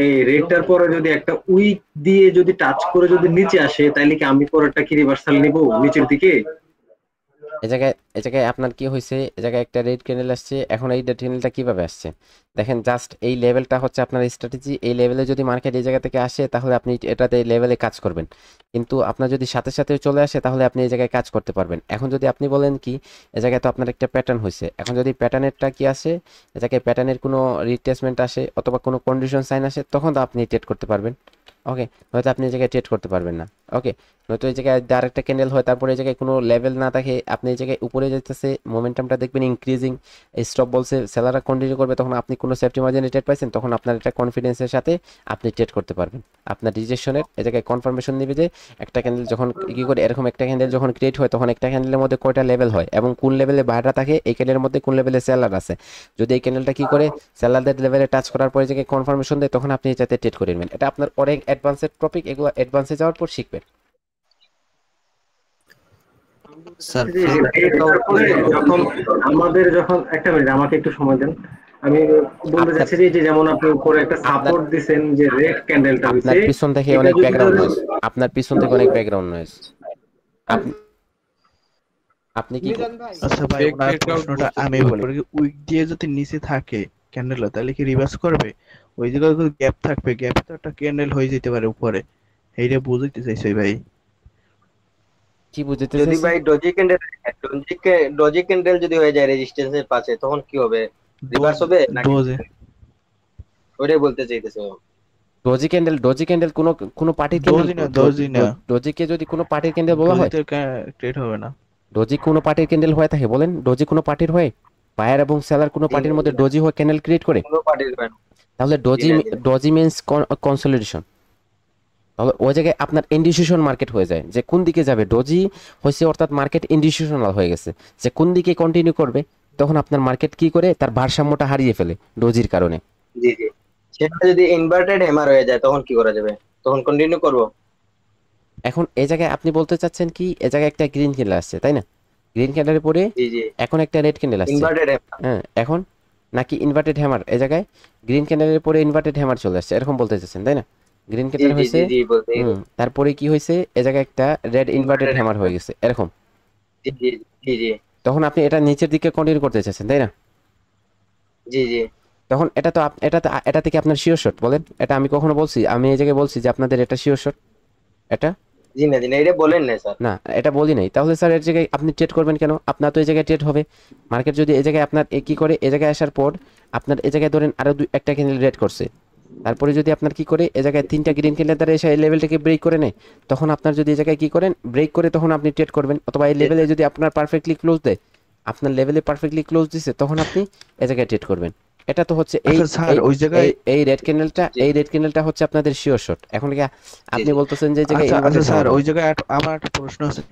এই রেডটার পরে যদি একটা উইক দিয়ে যদি টাচ করে যদি নিচে আসে, তাইলে কি আমি পরেরটা কি রিভার্সাল নিব নিচের দিকে? এই জায়গায় আপনার কি হয়েছে, এই জায়গায় একটা রেড ক্যান্ডেল আসছে। এখন এই রেড ক্যান্ডেলটা কিভাবে আসছে দেখেন, জাস্ট এই লেভেলটা হচ্ছে আপনার স্ট্র্যাটেজি। এই লেভেলে যদি মার্কেট এই জায়গা থেকে আসে তাহলে আপনি এটাতে লেভেলে কাজ করবেন, কিন্তু আপনার যদি সাথে সাথে চলে আসে তাহলে আপনি এই জায়গায় কাজ করতে পারবেন। এখন যদি আপনি বলেন কি এই জায়গায় তো আপনার একটা প্যাটার্ন হয়েছে, এখন যদি প্যাটার্নেরটা কি আসে, এই জায়গায় প্যাটার্নের কোনো রিট্রেসমেন্ট আসে অথবা কোনো কন্ডিশন সাইন আসে, তখন তো আপনি ট্রেড করতে পারবেন। ওকে, নয়তো আপনি এই জায়গায় ট্রেড করতে পারবেন না। ওকে, নয়তো এই জায়গায় আরেকটা ক্যান্ডেল হয়, তারপরে এই জায়গায় কোনো লেভেল না থাকে, আপনি এই জায়গায় উপরে যেতেছে, মোমেন্টামটা দেখবেন ইনক্রিজিং, স্টপ বলছে সেলাররা কন্টিনিউ করবে, তখন আপনি কোনো সেফটি মার্জিনে ট্রেড পাইছেন, তখন আপনার এটা কনফিডেন্সের সাথে আপনি ট্রেড করতে পারবেন। আপনার রিজেকশনের এই জায়গায় কনফার্মেশন নেবে যে একটা ক্যান্ডেল যখন কি করে এরকম একটা ক্যান্ডেল যখন ক্রিয়েট হয়, তখন একটা ক্যান্ডেলের মধ্যে কয়টা লেভেল হয় এবং কোন লেভেলে বায়াররা থাকে, এই ক্যান্ডেলের মধ্যে কোন লেভেলে সেলার আছে। যদি এই ক্যান্ডেলটা কি করে সেলারদের লেভেলে টাচ করার পরে জায়গায় কনফার্মেশন দেয়, তখন আপনি এটাতে ট্রেড করে নেবেন। এটা আপনার অনেক অ্যাডভান্সের টপিক, এগুলো অ্যাডভান্সে যাওয়ার পর শিখবেন। স্যার যখন আমাদের যখন একটা মিনিট আমাকে একটু সময় দেন, আমি বলতে চাচ্ছি যে যেমন আপনি উপরে একটা সাপোর্ট দিবেন যে রেড ক্যান্ডেলটা হইছে, আপনার পিছন থেকে অনেক ব্যাকগ্রাউন্ড নয়েজ, আপনার পিছন থেকে অনেক ব্যাকগ্রাউন্ড নয়েজ। আপনি কি আচ্ছা ভাই, ওনার প্রশ্নটা আমি বলি, উইক দিয়ে যদি নিচে থাকে ক্যান্ডেল তাহলে কি রিভার্স করবে? ওই জায়গায় যদি গ্যাপ থাকবে, গ্যাপে তো একটা ক্যান্ডেল হয়ে যেতে পারে উপরে, এইটা বুঝতে চাইছি ভাই। কি বুঝতে যদি ভাই ডজি ক্যান্ডেল যদি হয়ে যায় রেজিস্ট্যান্সের পাশে, তখন কি হবে? রিভার্স হবে নাকি? ওইটাই বলতে চাইতেছে। ডজি ক্যান্ডেল কোনো পার্টির ক্যান্ডেল, ডজিকে যদি কোনো পার্টির ক্যান্ডেল বলা হয়, ট্রেড হবে না। ডজি কোনো পার্টির ক্যান্ডেল হয়ে থাকে বলেন, ডজি কোনো পার্টির হয়, বায়ার এবং সেলার কোনো পার্টির মধ্যে ডজি হয় ক্যান্ডেল ক্রিয়েট করে, কোনো পার্টির হয় না। তাহলে ডজি মিন্স কনসলিডেশন। তাহলে ওই জায়গায় আপনার ইনডিসিশন মার্কেট হয়ে যায় যে কোন দিকে যাবে। ডজি হয়েছে অর্থাৎ মার্কেট ইনডিসিশনাল হয়ে গেছে যে কোন দিকে কন্টিনিউ করবে, তখন আপনার মার্কেট কি করে তার ভারসাম্যটা হারিয়ে ফেলে ডজির কারণে। জি জি, সেটা যদি ইনভার্টেড হ্যামার হয়ে যায় তখন কি করা যাবে? তখন কন্টিনিউ করব। এখন এই জায়গায় আপনি বলতে চাচ্ছেন কি, এই জায়গায় একটা গ্রিন ক্যান্ডেল আসছে তাই না, গ্রিন ক্যান্ডেলের পরে এখন একটা রেড ক্যান্ডেল আসছে, হ্যাঁ এখন নাকি ইনভার্টেড হ্যামার, এই জায়গায় গ্রিন ক্যান্ডেলের পরে ইনভার্টেড হ্যামার চলে আসছে, এরকম বলতে চাচ্ছেন তাই না? গ্রিন ক্যান্ডেল হয়েছে, তারপরে কি হয়েছে, এই জায়গায় একটা রেড ইনভার্টেড হ্যামার হয়ে গেছে এরকম, তখন আপনি এটা নিচের দিকে কন্টিনিউ করতে চাচ্ছেন তাই না? জি জি, তখন এটা থেকে আপনার শিওর শট বলেন, এটা আমি কখনো বলছি? আমি এই জায়গায় বলছি যে আপনাদের এটা শিওর শট, এটা জি না এটা বলেন না স্যার। না, এটা বলি নাই, তাহলে স্যার এর জায়গায় আপনি ট্রেড করবেন কেন? আপনার তো এই জায়গায় ট্রেড হবে। মার্কেট যদি এই জায়গায় আপনার কি করে, এই জায়গায় আসার পর আপনার এই জায়গায় ধরেন আরো একটা ক্যান্ডেল রেড করছে, তারপরে যদি আপনার কি করে এই জায়গায় 3টা গ্রিন ক্যান্ডেল দ্বারা এসে এই লেভেলটাকে ব্রেক করে নেয়, তখন আপনার যদি এই জায়গায় কি করেন ব্রেক করে, তখন আপনি ট্রেড করবেন। অথবা এই লেভেলে যদি আপনার পারফেক্টলি ক্লোজ দেয়, আপনার লেভেলে পারফেক্টলি ক্লোজ দিছে, তখন আপনি এই জায়গায় ট্রেড করবেন। এটা তো হচ্ছে এই রেড ক্যান্ডেলটা হচ্ছে আপনাদের শিওর শট। এখন কি আপনি বলতেছেন যে জায়গায় আচ্ছা স্যার, ওই জায়গায় আমার একটা প্রশ্ন আছে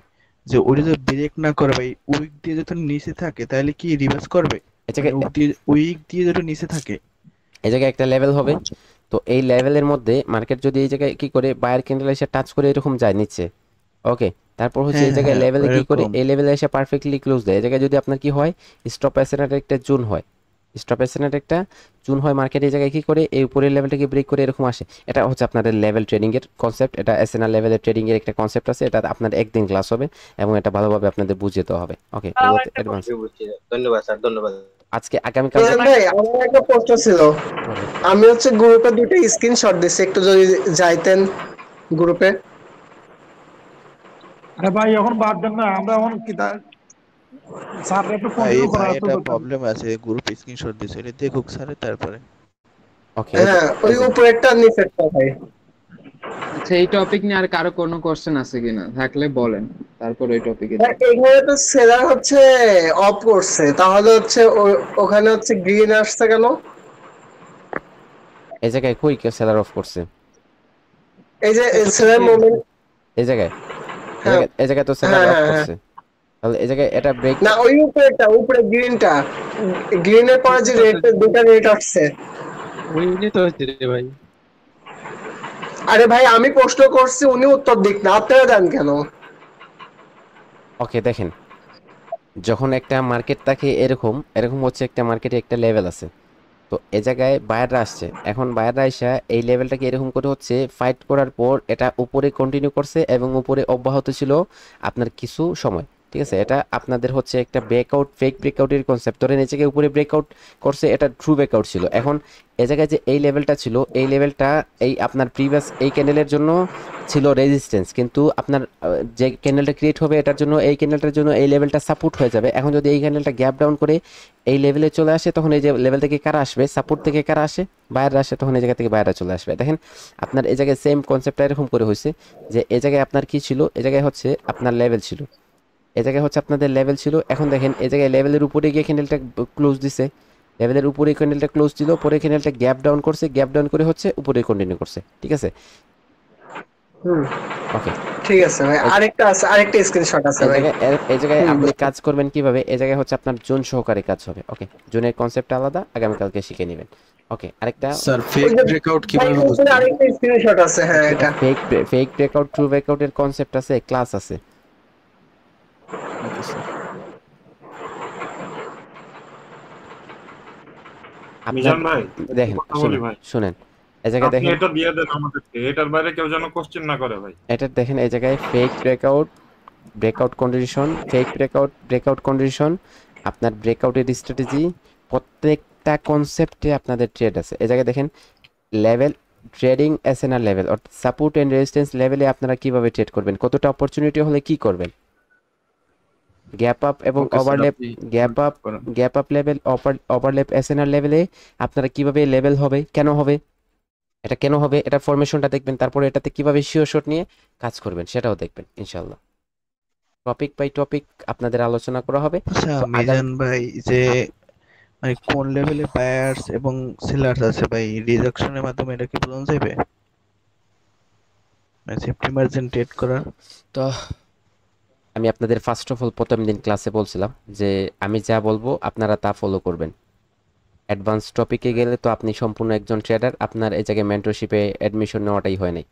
যে ওটা যদি ব্রেক না করে ভাই, উইক দিয়ে যদি নিচে থাকে তাহলে কি রিভার্স করবে? উইক দিয়ে যদি নিচে থাকে, এই জায়গায় একটা লেভেল হবে, তো এই লেভেলের মধ্যে মার্কেট যদি এই জায়গায় কি করে বায়ার ক্যান্ডেল এসে টাচ করে এরকম যায় নিচে, ওকে, তারপর হচ্ছে এই জায়গায় লেভেলে কি করে এই লেভেলে এসে পারফেক্টলি ক্লোজ দেয়, এই জায়গায় যদি আপনার কি হয় স্টপ এসএনআর একটা জোন হয়, স্টপ এসএনআর একটা জোন হয়, মার্কেট এই জায়গায় কি করে এই উপরের লেভেলটাকে ব্রেক করে এরকম আসে। এটা হচ্ছে আপনাদের লেভেল ট্রেডিং এর কনসেপ্ট, এটা এসএনআর লেভেলের ট্রেডিং এর একটা কনসেপ্ট আছে, এটা আপনার একদিন ক্লাস হবে এবং এটা ভালোভাবে আপনাদের বুঝিয়ে দেওয়া হবে। ওকে, ধন্যবাদ স্যার, ধন্যবাদ। আজকে আগামীকাল প্রধান ভাই আমার একটা প্রশ্ন ছিল, আমি হচ্ছে গ্রুপে দুটো স্ক্রিনশট দিছি, একটু যদি যাইতেন গ্রুপে। আরে ভাই এখন বাদ দেন না, আমরা এখন কি স্যার একটু কন্টিনিউ করা ভাই তো এটা দরকার। প্রবলেম আছে, গ্রুপ স্ক্রিনশট দিছে, এটা দেখুক স্যারে তারপরে। ওকে হ্যাঁ ওই উপরেরটা নিচেরটা ভাই। আচ্ছা এই টপিক নিয়ে আর কারো কোনো কোশ্চেন আছে কিনা, থাকলে বলেন, তারপর ওই টপিকে ভাই, এখানে তো সেলার হচ্ছে অফ করছে, তাহলে হচ্ছে ওখানে হচ্ছে গ্রিন আসছে কেন? এই জায়গায় কই কেউ সেলার অফ করছে? এই যে সেলার মোমেন্ট এই জায়গায় এই জায়গায় তো সেলার অফ করছে, তাহলে এই জায়গায় এটা ব্রেক না, ওই উপরেরটা, উপরে গ্রিনটা, গ্রিনের পরে যে রেড, দুটো রেড আসছে। ওইনি তো হচ্ছে রে ভাই। আরে ভাই আমি প্রশ্ন করছি, উনি উত্তর দিক না, আপনারা দেন কেন? ওকে দেখেন, যখন একটা মার্কেট থাকে এরকম এরকম হচ্ছে একটা মার্কেটে একটা লেভেল আছে, তো এই জায়গায় বায়াররা আসছে, এখন বায়াররা এসে এই লেভেলটাকে এরকম করে হচ্ছে ফাইট করার পর এটা উপরে কন্টিনিউ করছে এবং উপরে অব্যাহত ছিল আপনার কিছু সময়, ঠিক আছে? এটা আপনাদের হচ্ছে একটা ব্রেকআউট, ফেক ব্রেকআউটের কনসেপ্ট। ধরেন এই জায়গায় উপরে ব্রেকআউট করছে, এটা ট্রু ব্রেকআউট ছিল। এখন এই জায়গায় যে এই লেভেলটা ছিল, এই লেভেলটা এই আপনার প্রিভিয়াস এই ক্যান্ডেলের জন্য ছিল রেজিস্ট্যান্স, কিন্তু আপনার যে ক্যান্ডেলটা ক্রিয়েট হবে এটার জন্য, এই ক্যান্ডেলটার জন্য এই লেভেলটা সাপোর্ট হয়ে যাবে। এখন যদি এই ক্যান্ডেলটা গ্যাপ ডাউন করে এই লেভেলে চলে আসে, তখন এই যে লেভেল থেকে কারা আসবে, সাপোর্ট থেকে কারা আসে, বাইরে আসে, তখন এই জায়গা থেকে বাইরে চলে আসবে। দেখেন আপনার এই জায়গায় সেম কনসেপ্টটা এরকম করে হয়েছে যে এই জায়গায় আপনার কি ছিল, এই জায়গায় হচ্ছে আপনার লেভেল ছিল, এই জায়গায় হচ্ছে আপনাদের লেভেল ছিল। এখন দেখেন এই জায়গায় লেভেলের উপরে গিয়ে ক্যান্ডেলটা ক্লোজ দিছে, লেভেলের উপরে ক্যান্ডেলটা ক্লোজ দিল, পরে ক্যান্ডেলটা গ্যাপ ডাউন করছে, গ্যাপ ডাউন করে হচ্ছে উপরে কন্টিনিউ করছে, ঠিক আছে? ওকে ঠিক আছে ভাই, আরেকটা আছে, আরেকটা স্ক্রিনশট আছে ভাই। এই জায়গায় আপনি কাজ করবেন কিভাবে, এই জায়গায় হচ্ছে আপনার জোন সহকারে কাজ হবে। ওকে, জোনের কনসেপ্ট আলাদা, আগামীকালকে শিখে নেবেন। ওকে, আরেকটা স্যার ফেক ব্রেকআউট কিভাবে বুঝবেন? আরেকটা স্ক্রিনশট আছে, হ্যাঁ এটা ফেক ব্রেকআউট, ট্রু ব্রেকআউটের কনসেপ্ট আছে, ক্লাস আছে। Okay sir. মিজান ভাই দেখেন, কথা বলি ভাই, শুনেন এই জায়গায় আপনি দেখেন, এটা দিয়ে দেন আমাদেরকে, এটার বাইরে কেউ যেন কোশ্চেন না করে ভাই। এটা দেখেন এই জায়গায় fake breakout, breakout condition, fake breakout, breakout condition, আপনার ব্রেকআউটের স্ট্র্যাটেজি, প্রত্যেকটা কনসেপ্টে আপনাদের ট্রেড আছে। এই জায়গায় দেখেন লেভেল ট্রেডিং এসএনআর লেভেল, অর্থাৎ সাপোর্ট এন্ড রেজিস্ট্যান্স লেভেলে আপনারা কিভাবে ট্রেড করবেন, কতটা অপরচুনিটি হলে কি করবেন, গ্যাপ আপ এবং overlap, gap up level, overlap SNR লেভেলে আপনারা কিভাবে লেভেল হবে, কেন হবে, এটা কেন হবে, এটা ফরমেশনটা দেখবেন, তারপরে এটাতে কিভাবে শিওর শট নিয়ে কাজ করবেন সেটাও দেখবেন ইনশাআল্লাহ। টপিক বাই টপিক আপনাদের আলোচনা করা হবে। আচ্ছা মিজান ভাই, যে মানে কোন লেভেলে বায়ার্স এবং সেলার্স আছে ভাই, রিজেকশনের মাধ্যমে এটা কি বোঝা যাবে, মানে সেফটি মার্জিন ট্রেড করা? তো আমি আপনাদের ফার্স্ট অফ অল প্রথম দিন ক্লাসে বলছিলাম যে আমি যা বলবো আপনারা তা ফলো করবেন। অ্যাডভান্স টপিকে গেলে তো আপনি সম্পূর্ণ একজন ট্রেডার, আপনার এই জায়গায় মেন্টরশিপে অ্যাডমিশন নেওয়াটাই হয় নাই।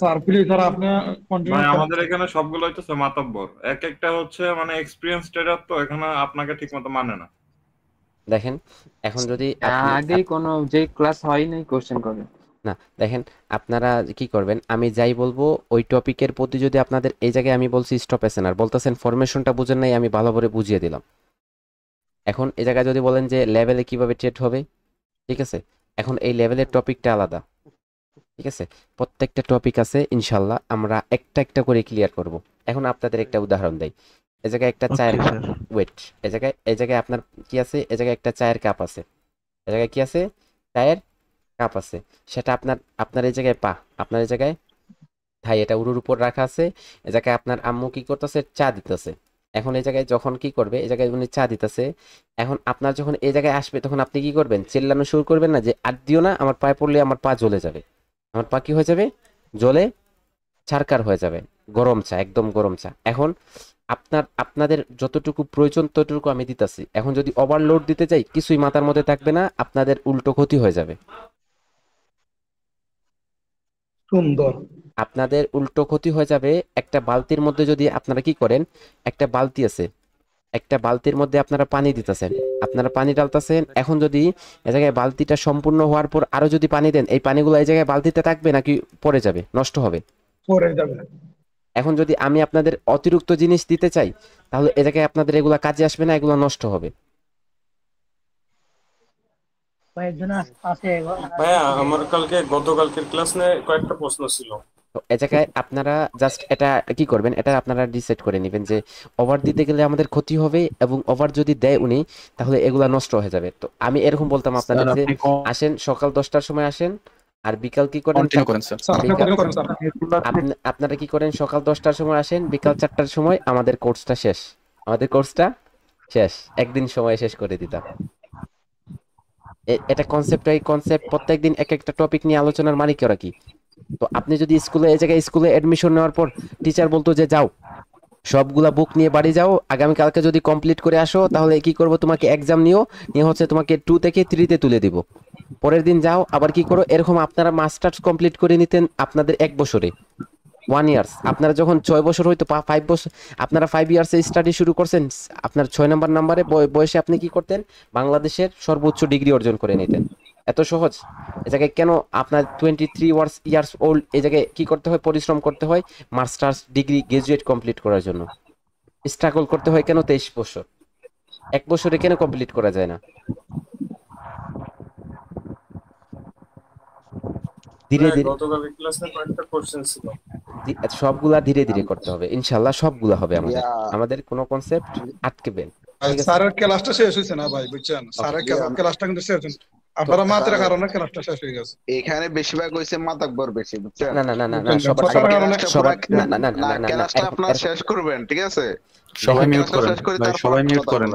স্যার প্লিজ স্যার আপনি কন্টিনিউ ভাই করেন। আমাদের এখানে সবগুলো হইতেছে মাতাব্বর, এক একটা হচ্ছে মানে এক্সপেরিয়েন্স ট্রেডার, তো এখানে আপনাকে ঠিকমতো মানে না। দেখেন এখন যদি আগেই কোনো যে ক্লাস হয় নাই কোশ্চেন করে না, দেখেন আপনারা কি করবেন, আমি যাই বলবো ওই টপিকের প্রতি যদি আপনাদের এই জায়গায় আমি বলছি স্টপ এসএনআর, বলতেছেন ফরমেশনটা বুঝেন নাই, আমি ভালো করে বুঝিয়ে দিলাম। এখন এই জায়গায় যদি বলেন যে লেভেলে কিভাবে ট্রেড হবে, ঠিক আছে, এখন এই লেভেলের টপিকটা আলাদা, ঠিক আছে, প্রত্যেকটা টপিক আছে ইনশাল্লাহ, আমরা একটা একটা করে ক্লিয়ার করব। এখন আপনাদের একটা উদাহরণ দেই, এই জায়গায় একটা চায়ের কাপ, ওয়েট, এই জায়গায় আপনার কি আছে, এই জায়গায় একটা চায়ের কাপ আছে, এই জায়গায় কি আছে, চায়ের কাপ আছে, সেটা আপনার এই জায়গায় আপনার এই জায়গায় ভাই এটা উড়ুর উপর রাখা আছে, এই জায়গায় আপনার আম্মু কি করতেছে, চা দিতেছে। এখন এই জায়গায় যখন কি করবে, এই জায়গায় উনি চা দিতেছে, এখন আপনার যখন এই জায়গায় আসবে তখন আপনি কি করবেন, চিল্লানো শুরু করবেন না যে আর দিও না, আমার পায়ে পড়লে আমার পা জ্বলে যাবে, আমার পা কি হয়ে যাবে, জ্বলে ছারকার হয়ে যাবে, গরম চা, একদম গরম চা। এখন আপনাদের যতটুকু প্রয়োজন ততটুকু আমি দিতেছি, এখন যদি ওভারলোড দিতে চাই কিছুই মাথার মধ্যে থাকবে না, আপনাদের উল্টো ক্ষতি হয়ে যাবে। সুন্দর, আপনাদের উল্টো ক্ষতি হয়ে যাবে। একটা বালতির মধ্যে যদি আপনারা কি করেন, একটা বালতি আছে, একটা বালতির মধ্যে আপনারা পানি দিতেছেন, আপনারা পানি ডালতেছেন, এখন যদি এই জায়গায় বালতিটা সম্পূর্ণ হওয়ার পর আরো যদি পানি দেন, এই পানিগুলো এই জায়গায় বালতিতে থাকবে নাকি পড়ে যাবে, নষ্ট হবে, পরে যাবে। এখন যদি আমি আপনাদের অতিরিক্ত জিনিস দিতে চাই তাহলে এ জায়গায় আপনাদের এগুলা কাজে আসবে না, এগুলো নষ্ট হবে। ভাইয়া আমার গতকালকের ক্লাস নিয়ে কয়েকটা প্রশ্ন ছিল। তো এ জায়গায় আপনারা জাস্ট এটা কি করবেন, এটা আপনারা ডিসাইড করে নেবেন যে ওভার দিতে গেলে আমাদের ক্ষতি হবে, এবং ওভার যদি দেয় উনি তাহলে এগুলা নষ্ট হয়ে যাবে। তো আমি এরকম বলতাম আপনাদের যে আসেন সকাল 10টার সময় আসেন, আর বিকাল কি করেন, আপনারা কি করেন সকাল 10টার সময় আসেন, বিকাল 4টার সময় আমাদের কোর্সটা শেষ, একদিন সময় শেষ করে দিতাম। এটা কনসেপ্ট প্রত্যেকদিন এক একটা টপিক নিয়ে আলোচনার মানে কি ওরা কি। তো আপনি যদি স্কুলে অ্যাডমিশন নেওয়ার পর টিচার বলতো যে যাও সবগুলা বুক নিয়ে বাড়ি যাও, আগামীকালকে যদি কমপ্লিট করে আসো তাহলে কি করব, তোমাকে এক্সাম নিয়ে হচ্ছে তোমাকে 2 থেকে 3-তে তুলে দিব, পরের দিন যাও আবার কি করো। এরকম আপনারা মাস্টার্স কমপ্লিট করে নিতেন আপনাদের 1 বছরে, 1 ইয়ার্স। আপনারা যখন 6 বছর হইতো 5 বছর, আপনারা 5 ইয়ার্সে স্টাডি শুরু করছেন, আপনার 6 নাম্বারে বয়সে আপনি কি করতেন, বাংলাদেশের সর্বোচ্চ ডিগ্রি অর্জন করে নিতেন। এত সহজ। এই জায়গায় কেন আপনার 23 ইয়ার্স ওল্ড এই জায়গায় কি করতে হয়, পরিশ্রম করতে হয় মাস্টার্স ডিগ্রি গ্রাজুয়েট কমপ্লিট করার জন্য, স্ট্রাগল করতে হয় কেন 23 বছর, 1 বছরে কেন কমপ্লিট করা যায় না? ধীরে ধীরে গতকালকের ক্লাসে কয়েকটা কোশ্চেন ছিল, সবগুলা ধীরে ধীরে করতে হবে, ইনশাআল্লাহ সবগুলা হবে। আমাদের কোনো কনসেপ্ট আটকেবেন। স্যারের ক্লাসটা শেষ হয়েছে না ভাই, বুঝছেন? স্যারের ক্লাসটা কিন্তু শেষ হয়েছে, আপনারা মাত্র কারণে ক্লাসটা শেষ হয়ে গেছে। এখানে বেশিরভাগ হইছে মাতাকবর বেশি, বুঝছেন? না ক্লাসটা আপনারা শেষ করবেন, ঠিক আছে? সবাই মিউট করেন, সবাই মিউট করেন।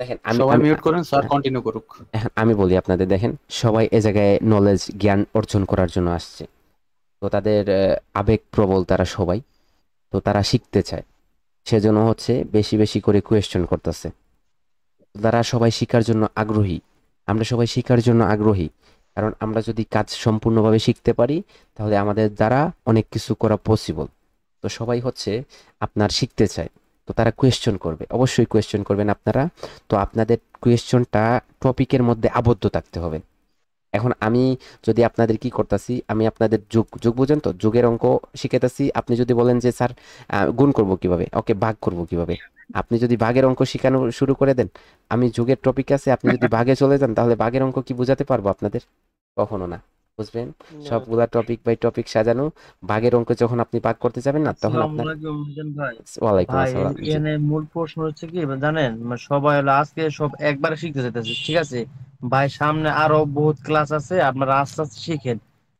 দেখেন সবাই মিউট করেন, স্যার কন্টিনিউ করুক। এখন আমি বলি আপনাদের, দেখেন সবাই এ জায়গায় নলেজ জ্ঞান অর্জন করার জন্য আসছে, তো তাদের আবেগ প্রবল তারা সবাই, তো তারা শিখতে চায়, সেজন্য হচ্ছে বেশি বেশি করে কোয়েশ্চেন করতেছে। তারা সবাই শিখার জন্য আগ্রহী, আমরা সবাই শিখার জন্য আগ্রহী, কারণ আমরা যদি কাজ সম্পূর্ণভাবে শিখতে পারি তাহলে আমাদের দ্বারা অনেক কিছু করা পসিবল। তো সবাই হচ্ছে আপনার শিখতে চায়, তো তারা কোয়েশ্চেন করবে, অবশ্যই কোয়েশ্চেন করবেন আপনারা। তো আপনাদের কোয়েশ্চেনটা টপিকের মধ্যে আবদ্ধ থাকতে হবে। এখন আমি যদি আপনাদের কি করতেছি, আমি আপনাদের যোগ বুঝেন তো, যোগের অঙ্ক শিখাইতেছি। আপনি যদি বলেন যে স্যার গুণ করব কিভাবে, ওকে ভাগ করব কিভাবে, আপনি যদি ভাগের অঙ্ক শেখানো শুরু করে দেন, আমি যোগের টপিক আছে, আপনি যদি ভাগে চলে যান তাহলে ভাগের অঙ্ক কি বোঝাতে পারবো আপনাদের? কখনো না, বুঝবেন? সবগুলা টপিক বাই টপিক সাজানো, ভাগের অঙ্ক যখন আপনি ভাগ করতে যাবেন না তখন আপনার ওয়ালাইকুম আসসালাম। এখানে মূল প্রশ্ন হচ্ছে কি জানেন, সবাই হলো আজকে সব একবারে শিখতে চাইতেছে, ঠিক আছে ভাই? সামনে আরো বহুত ক্লাস আছে, আপনারা আস্তে আস্তে শিখেন,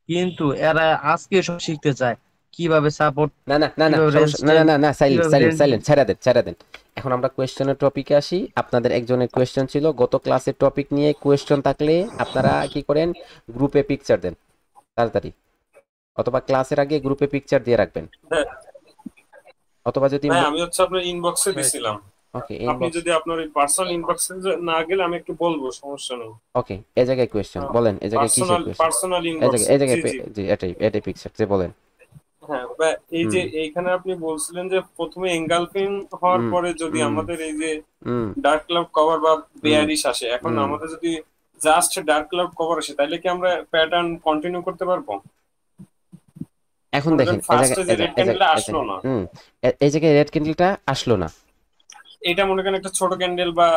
কিন্তু এরা আজকে সব শিখতে চায় কিভাবে সাপোর্ট। না সাইলেন্ট ছেড়ে দেন। এখন আমরা কোয়েশ্চেনের টপিকে আসি। আপনাদের একজনের কোয়েশ্চেন ছিল, গত ক্লাসের টপিক নিয়ে কোয়েশ্চেন থাকলে আপনারা কি করেন, গ্রুপে পিকচার দেন তাড়াতাড়ি, অথবা ক্লাসের আগে গ্রুপে পিকচার দিয়ে রাখবেন, অথবা যদি আমি হচ্ছে আপনার ইনবক্সে দিছিলাম। ওকে, আপনি যদি আপনার এই পার্সোনাল ইনবক্সে না গেলে আমি একটু বলবো, সমস্যা নেই। ওকে, এই জায়গায় কোয়েশ্চেন বলেন, এই জায়গায় কি কোয়েশ্চেন? পার্সোনাল ইনবক্স, এই জায়গায় জি এটাই পিকচার যে বলেন। হ্যাঁ, এই যে এইখানে আপনি বলছিলেন যে প্রথমে এনগালফিং হওয়ার পরে যদি আমাদের এই যে ডার্ক ক্লাউড কভার বা বেয়ারিশ আসে, এখন আমাদের যদি জাস্ট ডার্ক ক্লাউড কভার আসে তাহলে কি আমরা প্যাটার্ন কন্টিনিউ করতে পারবো? এখন দেখেন এই জায়গায় রেড ক্যান্ডেলটা আসলো না, এটা মনে করেন একটা ছোট ক্যান্ডেল বা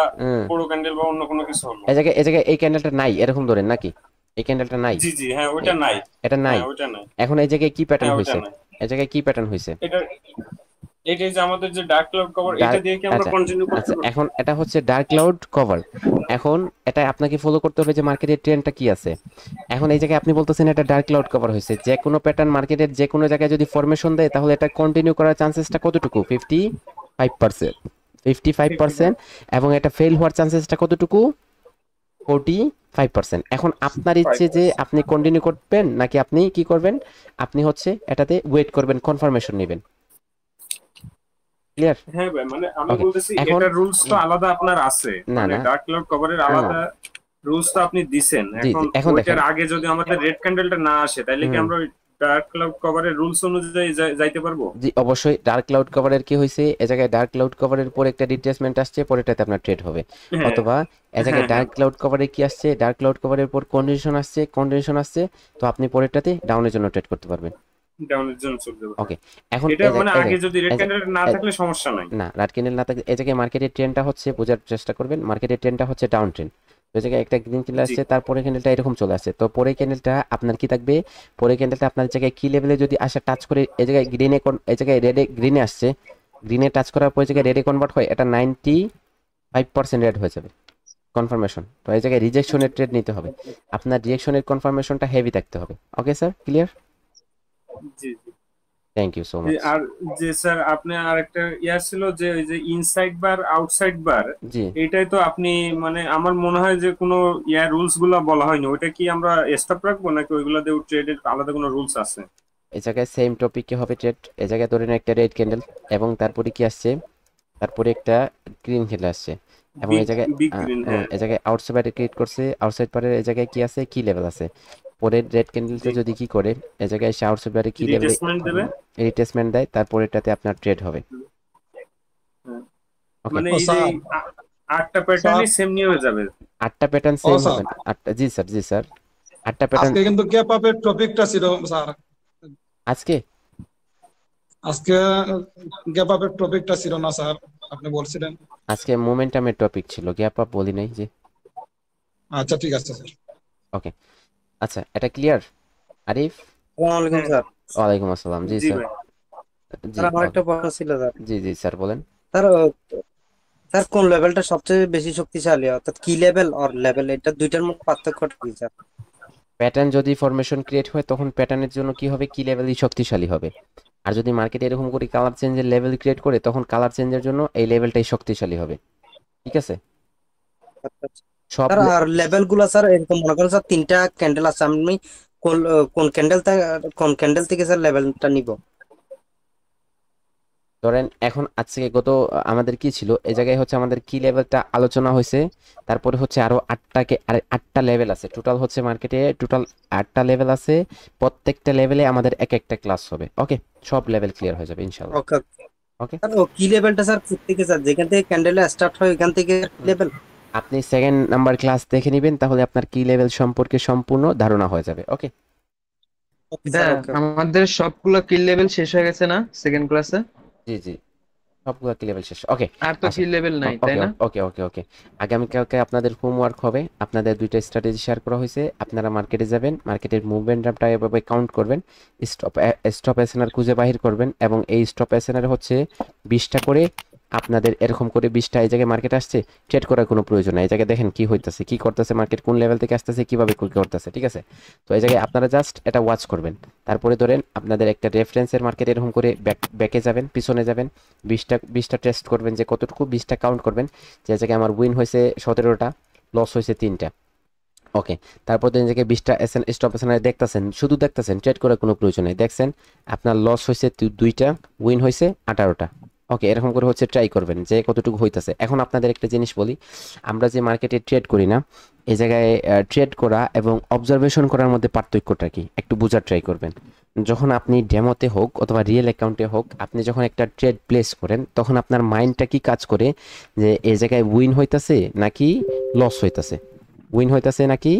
বড় ক্যান্ডেল বা অন্য কোনো কিছু হলো, এই জায়গায় এই ক্যান্ডেলটা নাই এরকম ধরেন নাকি? এই ক্যান্ডেলটা নাই। জি হ্যাঁ, ওটা নাই, এটা নাই, ওটা নাই। এখন এই জায়গায় কি প্যাটার্ন হইছে? এই জায়গায় কি প্যাটার্ন হইছে? এটাই যে আমাদের যে ডার্ক ক্লাউড কভার, এটা দিয়ে কি আমরা কন্টিনিউ করতে পারবো? এখন এটা হচ্ছে ডার্ক ক্লাউড কভার। এখন এটা আপনাকে ফলো করতে হবে যে মার্কেটের ট্রেন্ডটা কি আছে। এখন এই জায়গায় আপনি বলতেছেন এটা ডার্ক ক্লাউড কভার হইছে, যে কোনো প্যাটার্ন মার্কেটের যে কোনো জায়গায় যদি ফরমেশন দেয় তাহলে এটা কন্টিনিউ করার চান্সেসটা কতটুকু? 55%, এবং এটা ফেল হওয়ার চান্সেসটা কতটুকু? 45%। এখন আপনার ইচ্ছে যে আপনি কন্টিনিউ করবেন নাকি আপনি কি করবেন, আপনি হচ্ছে এটাতে ওয়েট করবেন, কনফার্মেশন নেবেন। ক্লিয়ার? হ্যাঁ ভাই, মানে আমি বলতেছি এটা রুলস তো আলাদা আপনার আছে, মানে ডার্ক ক্লাউড কভারের আলাদা রুলস তো আপনি দিবেন। এখন ওইটার আগে যদি আমাদের রেড ক্যান্ডেলটা না আসে তাহলে কি আমরা ডার্ক ক্লাউড কভারের রুলস অনুযায়ী যাইতে পারবো? জি অবশ্যই। ডার্ক ক্লাউড কভারের কি হইছে, এই জায়গায় ডার্ক ক্লাউড কভারের পর একটা রিট্রেসমেন্ট আসছে, পরেরটাতে আপনার ট্রেড হবে। অথবা এই জায়গায় ডার্ক ক্লাউড কভারে কি আসছে, ডার্ক ক্লাউড কভারের পর কন্ডিশন আসছে, তো আপনি পরেরটাতে ডাউনের জন্য ট্রেড করতে পারবেন। ডাউনের জন্য চলে যাবে। ওকে, এখন এটা মানে আগে যদি রেড ক্যান্ডেল না থাকলে সমস্যা নাই। না, রেড ক্যান্ডেল না থাকলে এই জায়গায় মার্কেটের ট্রেন্ডটা হচ্ছে বোঝার চেষ্টা করবেন। মার্কেটের ট্রেন্ডটা হচ্ছে ডাউন ট্রেন্ড। ওই জায়গায় একটা গ্রিন ক্যান্ডেল আসছে, তারপরে ক্যান্ডেলটা এরকম চলে আসছে। তো পরে ক্যান্ডেলটা আপনার কি থাকবে, পরে ক্যান্ডেলটা আপনার জায়গায় কি লেভেলে যদি আসে টাচ করে এই জায়গায় গ্রিনে, এই জায়গায় রেডে গ্রিনে আসছে, গ্রিনে টাচ করার পরে জায়গায় রেডে কনভার্ট হয়, এটা 95% রেড হয়ে যাবে কনফার্মেশন। তো এই জায়গায় রিজেকশনের ট্রেড নিতে হবে, আপনার রিজেকশনের কনফার্মেশনটা হেভি থাকতে হবে। Okay sir, clear? জি জি, থ্যাংক ইউ সো মাচ। আর যে স্যার আপনি আরেকটা ইয়ার ছিল যে ওই যে ইনসাইড বার আউটসাইড বার, জি এটাই তো আপনি মানে আমার মনে হয় যে কোনো ইয়ার রুলস গুলো বলা হয়নি, ওইটা কি আমরা স্টপ রাখবো নাকি ওইগুলো দিয়ে ট্রেডের আলাদা কোনো রুলস আছে? এই জায়গায় সেম টপিকে হবে ট্রেড। এই জায়গায় ধরেন একটা রেড ক্যান্ডেল এবং তারপরে কি আসছে, তারপরে একটা গ্রিন ক্যান্ডেল আসছে এবং এই জায়গায় এই জায়গায় আউটসাইড পারে ক্রিয়েট করছে, আউটসাইড পারে এই জায়গায় কি আছে, কি লেভেল আছে। পরে রেড ক্যান্ডেলটা যদি কি করে এই জায়গায় এসে আউটসাইড পারে কি লেভেল রিট্রেসমেন্ট দেয়, তারপরে এটাতে আপনার ট্রেড হবে। মানে এই যে 8টা প্যাটার্নই সেম নিয়ে হয়ে যাবে, 8টা প্যাটার্ন সেম হবে 8টা। জি স্যার, জি স্যার, 8টা প্যাটার্ন। আজকে কিন্তু গ্যাপ আপের টপিকটা ছিল স্যার, আজকে গ্যাপ আপের টপিকটা ছিল না স্যার, আপনি বলছিলেন। আজকে মোমেন্টামের টপিক ছিল, গ্যাপ আপ বলি নাই যে। আচ্ছা ঠিক আছে স্যার। ওকে, আচ্ছা এটা ক্লিয়ার? আরিফ, আসসালামু আলাইকুম স্যার। ওয়ালাইকুম আসসালাম। জি স্যার, স্যার আমার একটা প্রশ্ন ছিল স্যার। জি জি স্যার বলেন। স্যার স্যার কোন লেভেলটা সবচেয়ে বেশি শক্তিশালী, অর্থাৎ কি লেভেল আর লেভেল, এটা দুইটার মধ্যে পার্থক্যটা কি স্যার? প্যাটার্ন যদি ফরমেশন ক্রিয়েট হয় তখন প্যাটার্নের জন্য কি হবে, কি লেভেলই শক্তিশালী হবে। আর যদি মার্কেটে এরকম করে কালার চেঞ্জের লেভেল ক্রিয়েট করে তখন কালার চেঞ্জের জন্য এই লেভেলটাই শক্তিশালী হবে। ঠিক আছে? স্যার আর লেভেলগুলো স্যার এরকম মনে করেন স্যার 3টা ক্যান্ডেল আছে, আমি কোন ক্যান্ডেল থেকে স্যার লেভেলটা নিব? ধরেন এখন আজকে গত আমাদের কি ছিল, এই জায়গায় হচ্ছে আমাদের কি লেভেলটা আলোচনা হয়েছে, তারপরে হচ্ছে আরো 8টা লেভেল আছে। টোটাল হচ্ছে মার্কেটে টোটাল 8টা লেভেল আছে, প্রত্যেকটা লেভেলে আমাদের এক একটা ক্লাস হবে। ওকে, সব লেভেল ক্লিয়ার হয়ে যাবে ইনশাআল্লাহ। ওকে ওকে স্যার ও কি লেভেলটা স্যার থেকে স্যার যেখান থেকে ক্যান্ডেল স্টার্ট হয় ওখান থেকে লেভেল? আপনি সেকেন্ড নাম্বার ক্লাস দেখে নেবেন, তাহলে আপনার কি লেভেল সম্পর্কে সম্পূর্ণ ধারণা হয়ে যাবে। ওকে আমাদের সবগুলো কিল লেভেল শেষ হয়ে গেছে না সেকেন্ড ক্লাসে? জি জি, সবগুলো কি লেভেল শেষ। ওকে, আর তো কি লেভেল নাই তাই না? ওকে ওকে ওকে, আগামীকালকে আপনাদের হোমওয়ার্ক হবে, আপনাদের 2টা স্ট্র্যাটেজি শেয়ার করা হয়েছে। আপনারা মার্কেটে যাবেন, মার্কেটের মুভমেন্টটা এভাবে কাউন্ট করবেন, স্টপ এসএনআর খুঁজে বাহির করবেন এবং এই স্টপ এসএনআর হচ্ছে 20টা করে আপনাদের এরকম করে 20টা এই জায়গায় মার্কেট আসছে, ট্রেড করার কোনো প্রয়োজন নাই। এই জায়গায় দেখেন কি হইতেছে, কি করতেছে মার্কেট, কোন লেভেল থেকে আসতেছে, কিভাবে কি করতেছে। ঠিক আছে? তো এই জায়গায় আপনারা জাস্ট এটা ওয়াচ করবেন। তারপরে ধরেন আপনাদের একটা রেফারেন্সের মার্কেট এরকম করে ব্যাকে যাবেন, পিছনে যাবেন, 20টা টেস্ট করবেন যে কতটুকু, 20টা কাউন্ট করবেন যে জায়গায় আমার উইন হয়েছে 17টা, লস হয়েছে 3টা। ওকে, তারপর দিন জায়গায় 20টা স্টপ এসএনআর দেখতেছেন, শুধু দেখতেছেন, ট্রেড করার কোনো প্রয়োজন নেই। দেখছেন আপনার লস হয়েছে 2টা, উইন হয়েছে 18টা। ওকে, এরকম করে হচ্ছে ট্রাই করবেন যে কতটুকু হইতেছে। এখন আপনাদের একটা জিনিস বলি, আমরা যে মার্কেটে ট্রেড করি না, এই জায়গায় ট্রেড করা এবং অবজারভেশন করার মধ্যে পার্থক্যটা কি একটু বোঝার ট্রাই করবেন। যখন আপনি ডেমোতে হোক অথবা রিয়েল অ্যাকাউন্টে হোক, আপনি যখন একটা ট্রেড প্লেস করেন তখন আপনার মাইন্ডটা কি কাজ করে যে এই জায়গায় উইন হইতেছে নাকি লস হইতেছে, উইন হইতেছে নাকি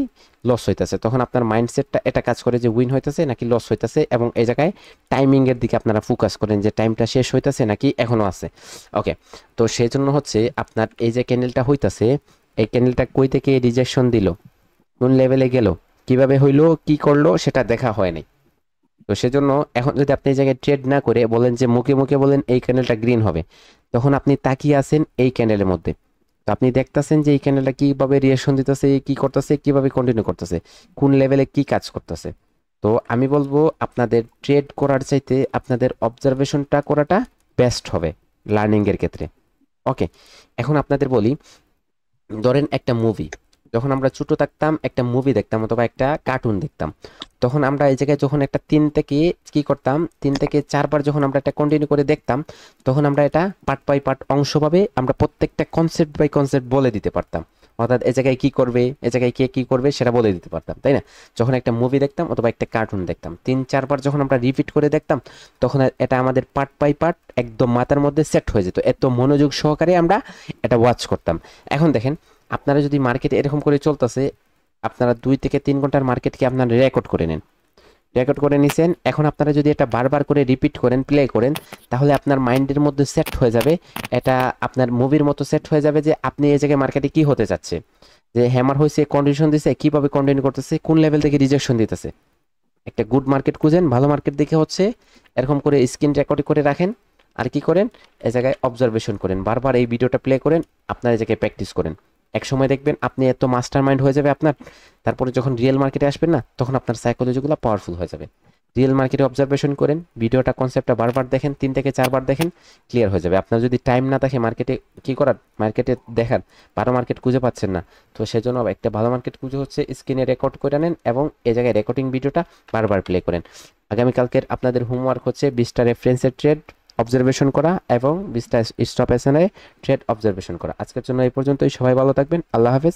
লস হইতেছে। তখন আপনার মাইন্ডসেটটা এটা কাজ করে যে উইন হইতেছে নাকি লস হইতেছে, এবং এই জায়গায় টাইমিং এর দিকে আপনারা ফোকাস করেন যে টাইমটা শেষ হইতেছে নাকি এখনো আছে। ওকে, তো সেই জন্য হচ্ছে আপনার এই যে ক্যান্ডেলটা হইতেছে, এই ক্যান্ডেলটা কই থেকে রিজেকশন দিল, কোন লেভেলে গেল, কিভাবে হইলো, কি করলো, সেটা দেখা হয় নাই। তো সেজন্য এখন যদি আপনি এই জায়গায় ট্রেড না করে বলেন যে মুখে মুখে বলেন এই ক্যান্ডেলটা গ্রিন হবে, তখন আপনি তাকিয়ে আছেন এই ক্যান্ডেলের মধ্যে, তো আপনি দেখতেছেন যে এই ক্যান্ডেলটা কিভাবে রিঅ্যাকশন দিতেছে, কি করতেছে, কিভাবে কন্টিনিউ করতেছে, কোন লেভেলে কি কাজ করতেছে। তো আমি বলবো আপনাদের ট্রেড করার চাইতে আপনাদের অবজারভেশনটা করাটা বেস্ট হবে লার্নিং এর ক্ষেত্রে। ওকে, এখন আপনাদের বলি, ধরেন একটা মুভি, যখন আমরা ছোট থাকতাম একটা মুভি দেখতাম অথবা একটা কার্টুন দেখতাম, তখন আমরা এই জায়গায় যখন একটা 3 থেকে কি করতাম, 3 থেকে 4 বার যখন আমরা এটা কন্টিনিউ করে দেখতাম, তখন আমরা এটা পার্ট বাই পার্ট অংশভাবে আমরা প্রত্যেকটা কনসেপ্ট বাই কনসেপ্ট বলে দিতে পারতাম। অর্থাৎ এই জায়গায় কি করবে, এই জায়গায় কে কি করবে সেটা বলে দিতে পারতাম, তাই না? যখন একটা মুভি দেখতাম অথবা একটা কার্টুন দেখতাম 3-4 বার যখন আমরা রিপিট করে দেখতাম, তখন এটা আমাদের পার্ট বাই পার্ট একদম মাথার মধ্যে সেট হয়ে যেত, এত মনোযোগ সহকারে আমরা এটা ওয়াচ করতাম। এখন দেখেন আপনারা যদি মার্কেটে এরকম করে চলতেছে, আপনারা 2 থেকে 3 ঘন্টার মার্কেটকে আপনারা রেকর্ড করে নেন, রেকর্ড করে নিছেন। এখন আপনারা যদি এটা বারবার করে রিপিট করেন, প্লে করেন, তাহলে আপনার মাইন্ডের মধ্যে সেট হয়ে যাবে, এটা আপনার মুভির মতো সেট হয়ে যাবে যে আপনি এই জায়গায় মার্কেটে কি হতে চাচ্ছে, যে হ্যামার হয়েছে, কন্ডিশন দিছে, কিভাবে কন্টিনিউ করতেছে, কোন লেভেল থেকে রিজেকশন দিতেছে। একটা গুড মার্কেট খুঁজেন, ভালো মার্কেট দেখে হচ্ছে এরকম করে স্ক্রিন রেকর্ড করে রাখেন। আর কি করেন, এই জায়গায় অবজারভেশন করেন, বারবার এই ভিডিওটা প্লে করেন, আপনার এই জায়গায় প্র্যাকটিস করেন। এক সময় দেখবেন আপনি এত মাস্টার মাইন্ড হয়ে যাবে আপনার, তারপরে যখন রিয়েল মার্কেটে আসবেন না, তখন আপনার সাইকোলজিগুলো পাওয়ারফুল হয়ে যাবে। রিয়েল মার্কেটে অবজারভেশন করেন, ভিডিওটা কনসেপ্টটা বারবার দেখেন, 3 থেকে 4 বার দেখেন, ক্লিয়ার হয়ে যাবে। আপনার যদি টাইম না থাকে মার্কেটে কি করার, মার্কেটে দেখার, ভালো মার্কেট খুঁজে পাচ্ছেন না, তো সেজন্য একটা ভালো মার্কেট খুঁজে হচ্ছে স্ক্রিনে রেকর্ড করে নেন এবং এই জায়গায় রেকর্ডিং ভিডিওটা বারবার প্লে করেন। আগামীকালকের আপনাদের হোমওয়ার্ক হচ্ছে 20টা রেফারেন্সের ট্রেড অবজারভেশন করা এবং 20টা স্টপ এসএনএ ট্রেড অবজারভেশন করা। আজকের জন্য এই পর্যন্তই, সবাই ভালো থাকবেন, আল্লাহ হাফেজ।